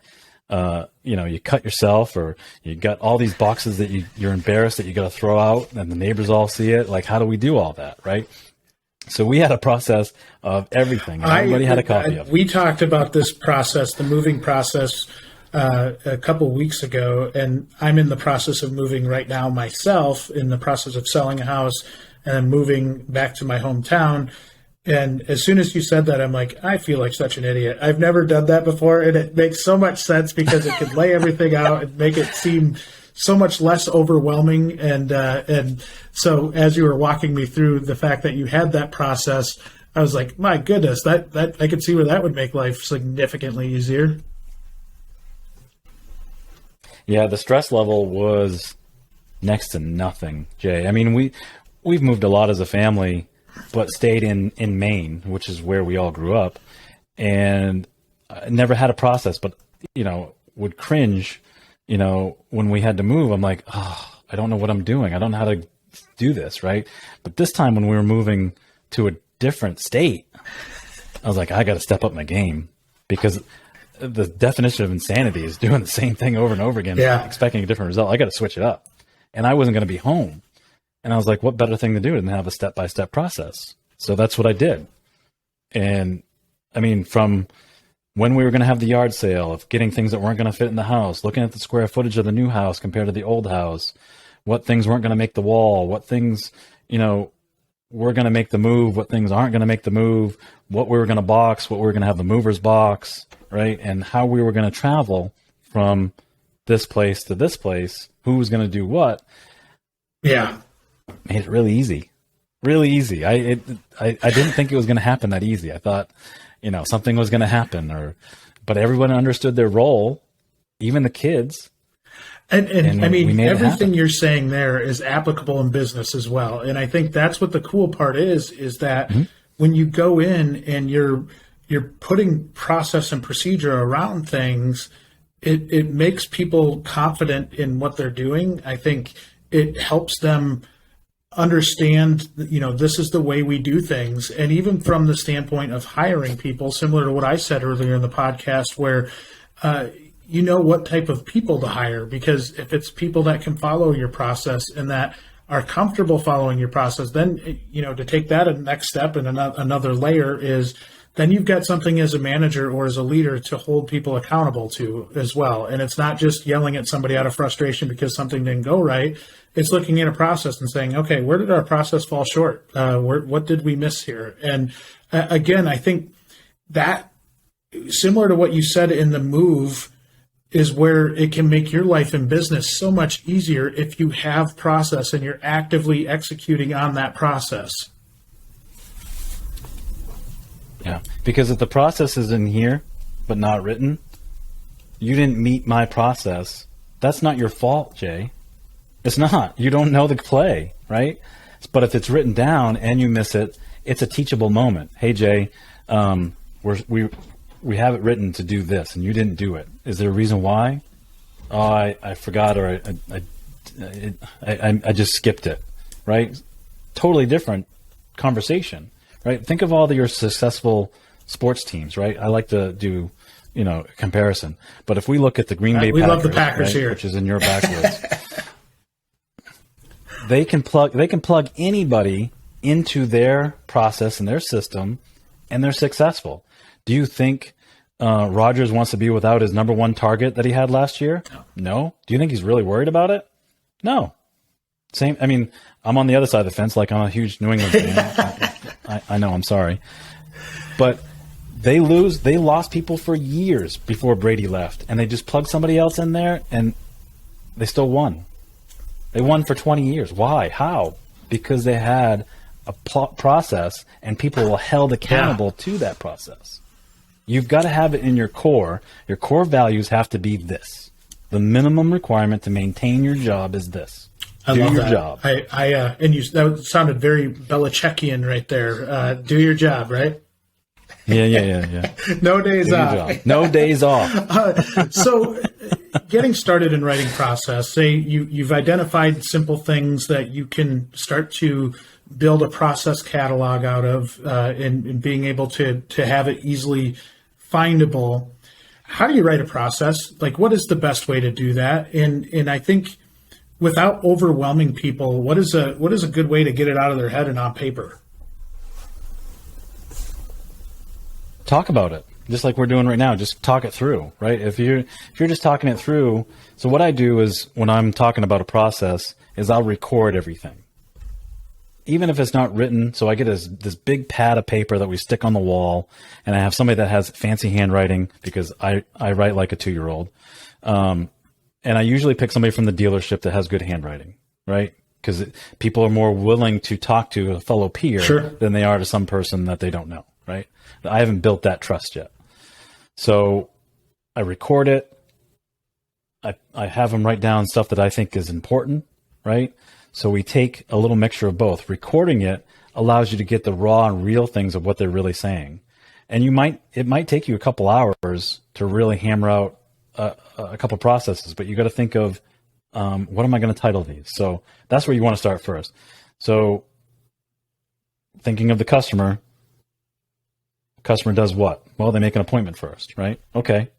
You cut yourself, or you got all these boxes that you're embarrassed that you got to throw out and the neighbors all see it. Like, how do we do all that? Right. So we had a process of everything. And everybody had a copy of it. We talked about this process, the moving process, a couple weeks ago, and I'm in the process of moving right now myself, in the process of selling a house and moving back to my hometown. And as soon as you said that, I'm like, I feel like such an idiot. I've never done that before. And it makes so much sense because it could lay everything out and make it seem so much less overwhelming. And so as you were walking me through the fact that you had that process, I was like, my goodness, that I could see where that would make life significantly easier. Yeah, the stress level was Next to nothing, Jay. I mean, we've moved a lot as a family, but stayed in Maine, which is where we all grew up, and I never had a process, but, would cringe, when we had to move. I'm like, oh, I don't know what I'm doing. I don't know how to do this, right? But this time when we were moving to a different state, I was like, I got to step up my game, because the definition of insanity is doing the same thing over and over again, expecting a different result. I got to switch it up. And I wasn't going to be home. And I was like, what better thing to do than have a step-by-step process? So that's what I did. And I mean, from when we were going to have the yard sale, of getting things that weren't going to fit in the house, looking at the square footage of the new house compared to the old house, what things weren't going to make the wall, what things, were going to make the move, what things aren't going to make the move, what we were going to box, what we were going to have the movers box, right? And how we were going to travel from this place to this place, who was going to do what. Yeah. Made it really easy. Really easy. I didn't think it was going to happen that easy. I thought, something was going to happen, but everyone understood their role, even the kids. And I mean, everything you're saying there is applicable in business as well. And I think that's what the cool part is that when you go in and you're putting process and procedure around things, it makes people confident in what they're doing. I think it helps them understand, this is the way we do things. And even from the standpoint of hiring people, similar to what I said earlier in the podcast, where you know what type of people to hire, because if it's people that can follow your process and that are comfortable following your process, then, to take that a next step and another layer is then you've got something as a manager or as a leader to hold people accountable to as well. And it's not just yelling at somebody out of frustration because something didn't go right. It's looking at a process and saying, okay, where did our process fall short? What did we miss here? And again, I think that, similar to what you said in the move, is where it can make your life in business so much easier if you have process and you're actively executing on that process. Yeah, because if the process is in here but not written, you didn't meet my process. That's not your fault, Jay. It's not. You don't know the play, right? But if it's written down and you miss it, it's a teachable moment. Hey, Jay, we have it written to do this, and you didn't do it. Is there a reason why? Oh, I forgot, or I just skipped it, right? Totally different conversation, right? Think of all your successful sports teams, right? I like to do, comparison. But if we look at the Green Bay Packers, we love the Packers, right, here, which is in your backwoods, they can plug anybody into their process and their system, and they're successful. Do you think Rodgers wants to be without his number one target that he had last year? No. Do you think he's really worried about it? No. Same. I mean, I'm on the other side of the fence. Like, I'm a huge New England fan. I know. I'm sorry, but they lost people for years before Brady left, and they just plugged somebody else in there, and they still won. They won for 20 years. Why? How? Because they had a process, and people were held accountable to that process. You've got to have it in your core. Your core values have to be this. The minimum requirement to maintain your job is this. Do your job. That sounded very Belichickian right there. Do your job, right? Yeah. No days off. No days off. So getting started in writing process, say you've identified simple things that you can start to build a process catalog out of, and being able to have it easily findable. How do you write a process? Like, what is the best way to do that? And I think without overwhelming people, what is a good way to get it out of their head and on paper? Talk about it, just like we're doing right now. Just talk it through, right? If you're just talking it through. So what I do is, when I'm talking about a process, is I'll record everything, even if it's not written. So I get this big pad of paper that we stick on the wall, and I have somebody that has fancy handwriting, because I write like a 2-year-old. And I usually pick somebody from the dealership that has good handwriting, right? Because people are more willing to talk to a fellow peer than they are to some person that they don't know, right? I haven't built that trust yet. So I record it. I have them write down stuff that I think is important, right? So we take a little mixture of both. Recording it allows you to get the raw and real things of what they're really saying. And it might take you a couple hours to really hammer out a couple processes, but you got to think of, what am I going to title these? So that's where you want to start first. So thinking of the customer does what? Well, they make an appointment first, right? Okay.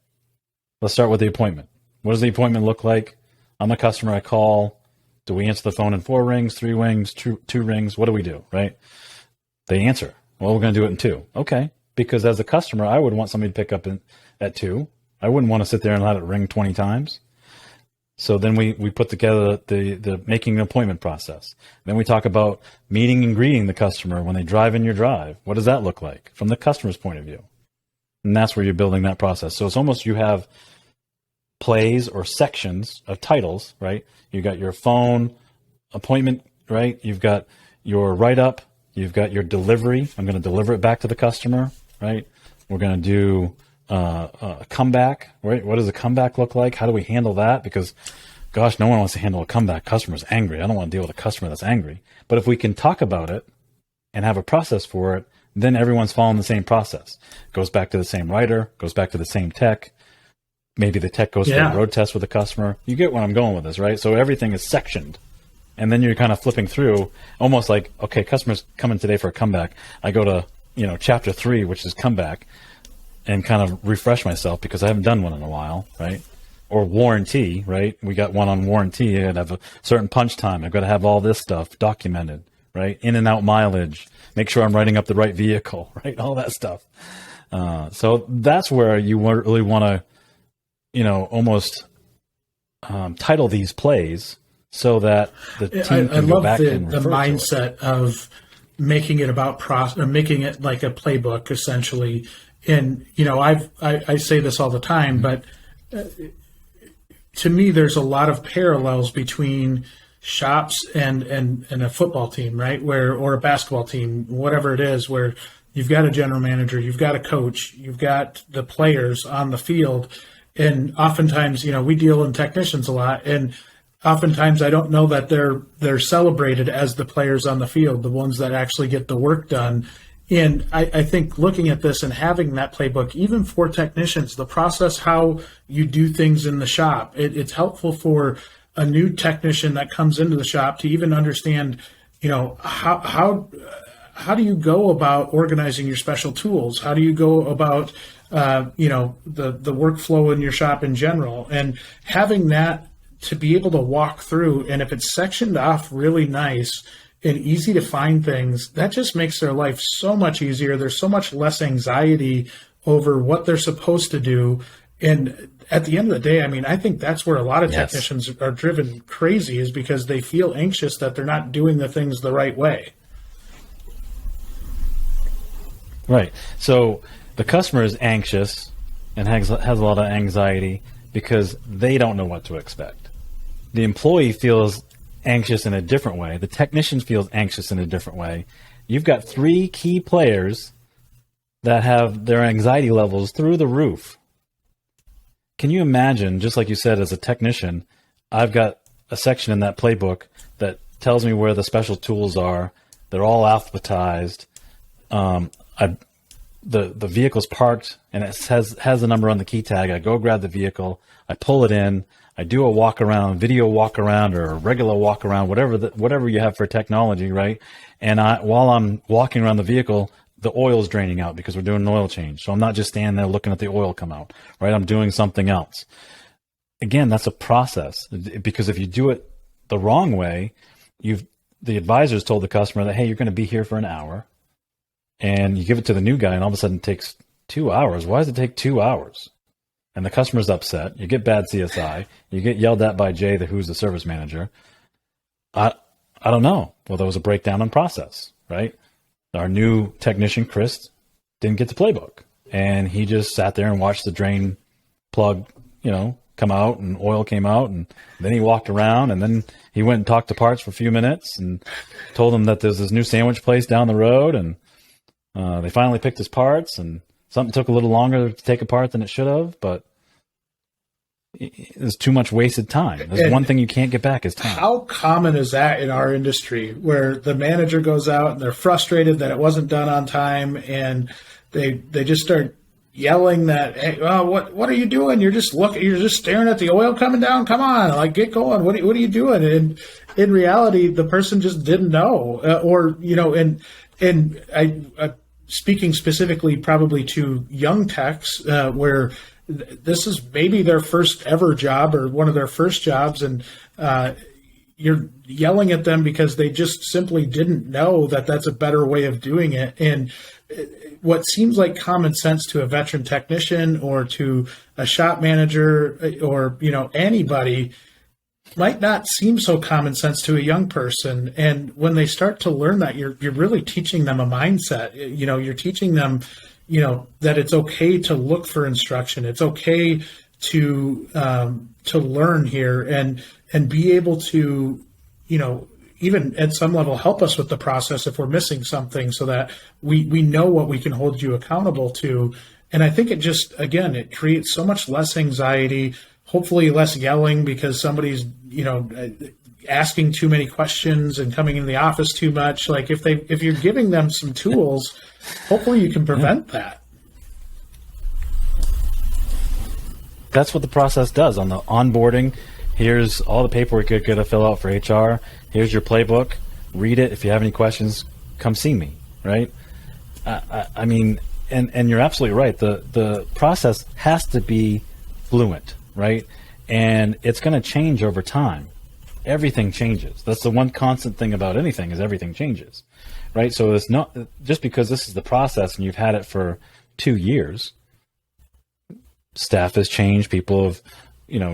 Let's start with the appointment. What does the appointment look like? I'm a customer. I call. Do we answer the phone in 4 rings, 3 rings, 2 rings? What do we do, right? They answer. Well, we're going to do it in 2. Okay. Because as a customer, I would want somebody to pick up at 2. I wouldn't want to sit there and let it ring 20 times. So then we put together the making an appointment process. Then we talk about meeting and greeting the customer when they drive in your drive. What does that look like from the customer's point of view? And that's where you're building that process. So it's almost you have plays or sections of titles, right? You got your phone appointment, right? You've got your write-up. You've got your delivery. I'm going to deliver it back to the customer, right? We're going to do a comeback, right? What does a comeback look like? How do we handle that? Because, gosh, no one wants to handle a comeback. Customer's angry. I don't want to deal with a customer that's angry. But if we can talk about it and have a process for it, then everyone's following the same process. Goes back to the same writer, goes back to the same tech. Maybe the tech goes for a road test with the customer. You get where I'm going with this, right? So everything is sectioned. And then you're kind of flipping through almost like, okay, customer's coming today for a comeback. I go to, chapter 3, which is comeback, and kind of refresh myself because I haven't done one in a while, right? Or warranty, right? We got one on warranty. I'd have a certain punch time. I've got to have all this stuff documented, right? In and out mileage. Make sure I'm writing up the right vehicle, right? All that stuff. So that's where you really want to, almost title these plays so that the team can go back and refer to it. I love the mindset of making it about process, or making it like a playbook, essentially. And I say this all the time, but to me, there's a lot of parallels between shops and a football team, right? or a basketball team, whatever it is, where you've got a general manager, you've got a coach, you've got the players on the field. And oftentimes, we deal in technicians a lot, and oftentimes I don't know that they're celebrated as the players on the field, the ones that actually get the work done. And I think looking at this and having that playbook, even for technicians, the process, how you do things in the shop, it's helpful for a new technician that comes into the shop to even understand, how do you go about organizing your special tools? How do you go about, the workflow in your shop in general? And having that to be able to walk through, and if it's sectioned off really nice and easy to find things, that just makes their life so much easier. There's so much less anxiety over what they're supposed to do. And at the end of the day, I think that's where a lot of technicians are driven crazy, is because they feel anxious that they're not doing the things the right way. Right. So the customer is anxious and has a lot of anxiety because they don't know what to expect. The employee feels anxious in a different way. The technician feels anxious in a different way. You've got 3 key players that have their anxiety levels through the roof. Can you imagine, just like you said, as a technician, I've got a section in that playbook that tells me where the special tools are. They're all alphabetized. The vehicle's parked and it has the number on the key tag. I go grab the vehicle, I pull it in, I do a walk around, video walk around, or a regular walk around, whatever you have for technology, right? And while I'm walking around the vehicle, the oil's draining out because we're doing an oil change. So I'm not just standing there looking at the oil come out, right? I'm doing something else. Again, that's a process, because if you do it the wrong way, the advisor's told the customer that, hey, you're going to be here for an hour. And you give it to the new guy, and all of a sudden it takes 2 hours. Why does it take 2 hours? And the customer's upset. You get bad CSI. You get yelled at by Jay, who's the service manager. I don't know. Well, there was a breakdown in process, right? Our new technician, Chris, didn't get the playbook. And he just sat there and watched the drain plug, come out, and oil came out. And then he walked around, and then he went and talked to parts for a few minutes and told them that there's this new sandwich place down the road. And they finally picked his parts, and something took a little longer to take apart than it should have. But There's too much wasted time. There's one thing you can't get back is time. How common is that in our industry, where the manager goes out and they're frustrated that it wasn't done on time, and they just start yelling that, hey, what are you doing? You're just staring at the oil coming down. Come on, like, get going. What are you doing? And in reality, the person just didn't know, and I speaking specifically probably to young techs, where this is maybe their first ever job or one of their first jobs, and you're yelling at them because they just simply didn't know that that's a better way of doing it. And what seems like common sense to a veteran technician or to a shop manager or anybody might not seem so common sense to a young person. And when they start to learn that, you're really teaching them a mindset. You're teaching them that it's okay to look for instruction. It's okay to learn here and be able to, even at some level help us with the process if we're missing something, so that we know what we can hold you accountable to. And I think it creates so much less anxiety, hopefully less yelling because somebody's, asking too many questions and coming in the office too much. Like if you're giving them some tools, hopefully you can prevent that. That's what the process does on the onboarding. Here's all the paperwork you're going to fill out for HR. Here's your playbook. Read it. If you have any questions, come see me, right? I mean, and you're absolutely right. The process has to be fluent, right? And it's going to change over time. Everything changes. That's the one constant thing about anything, is everything changes, right? So it's not just because this is the process and you've had it for 2 years. Staff has changed. People have,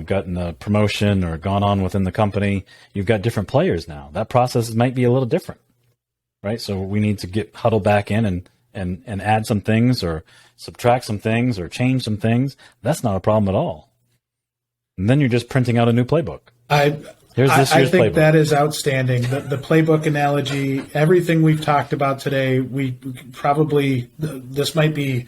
gotten a promotion or gone on within the company. You've got different players now. That process might be a little different, right? So we need to huddle back in and add some things or subtract some things or change some things. That's not a problem at all. And then you're just printing out a new playbook. I think playbook. That is outstanding. The playbook analogy, everything we've talked about today, this might be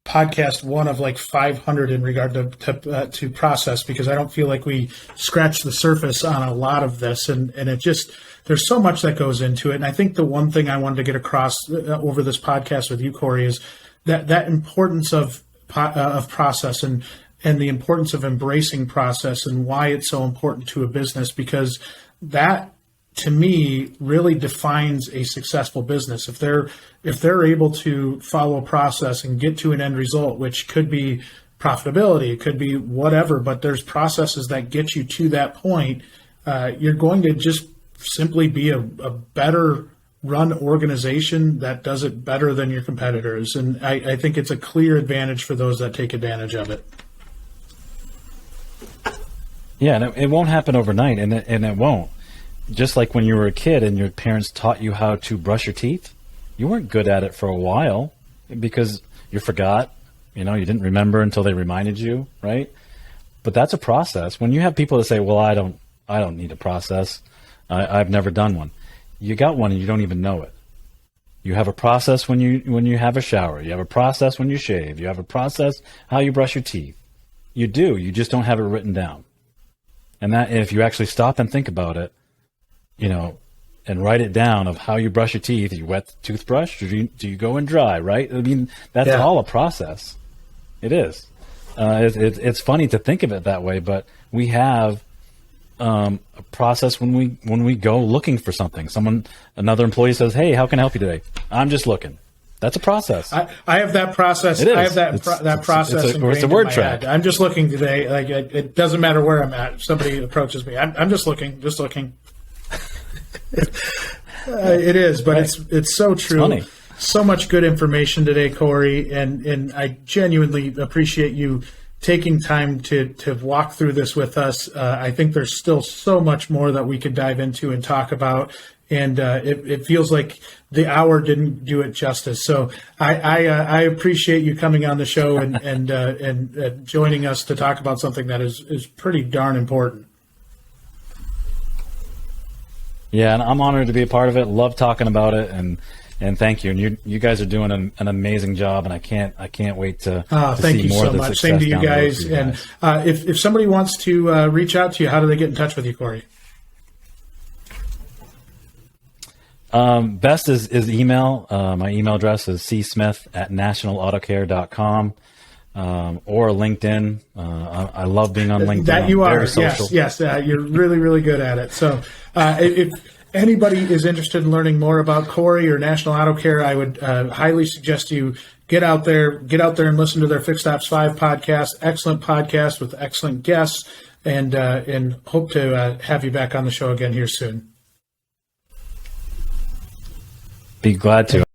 podcast one of like 500 in regard to process, because I don't feel like we scratched the surface on a lot of this, and there's so much that goes into it. And I think the one thing I wanted to get across over this podcast with you, Corey, is that importance of process and the importance of embracing process and why it's so important to a business, because that, to me, really defines a successful business. If they're able to follow a process and get to an end result, which could be profitability, it could be whatever, but there's processes that get you to that point, you're going to just simply be a better run organization that does it better than your competitors. And I think it's a clear advantage for those that take advantage of it. Yeah, and it won't happen overnight, and it won't. Just like when you were a kid and your parents taught you how to brush your teeth, you weren't good at it for a while because you forgot, you didn't remember until they reminded you, right? But that's a process. When you have people that say, well, I don't need a process, I've never done one. You got one and you don't even know it. You have a process when you have a shower. You have a process when you shave. You have a process how you brush your teeth. You do. You just don't have it written down. And that, if you actually stop and think about it, and write it down of how you brush your teeth. You wet the toothbrush, or do you go and dry, right? I mean, that's all a process. It is. It's funny to think of it that way, but we have a process when we go looking for something. Another employee says, "Hey, how can I help you today?" I'm just looking. That's a process. I have that process. It is. I have that process. It's a word track. I'm just looking today. Like it doesn't matter where I'm at. If somebody approaches me, I'm just looking. Just looking. It is, but right. It's so true. It's funny. So much good information today, Corey, and I genuinely appreciate you taking time to walk through this with us. I think there's still so much more that we could dive into and talk about, and it feels like the hour didn't do it justice. So I appreciate you coming on the show and joining us to talk about something that is pretty darn important. Yeah, and I'm honored to be a part of it. Love talking about it, and And thank you. And you guys are doing an amazing job, and I can't wait to thank see you more so of the much. success Same to you down the road guys. for you guys. And if somebody wants to reach out to you, how do they get in touch with you, Corey? Best is email. My email address is csmith@nationalautocare.com, or LinkedIn. I love being on LinkedIn. That you I'm are. very social. Yes. You're really, really good at it. So if anybody is interested in learning more about Corey or National Auto Care, I would highly suggest you get out there and listen to their Fixed Ops 5 podcast. Excellent podcast with excellent guests, and hope to have you back on the show again here soon. Be glad to.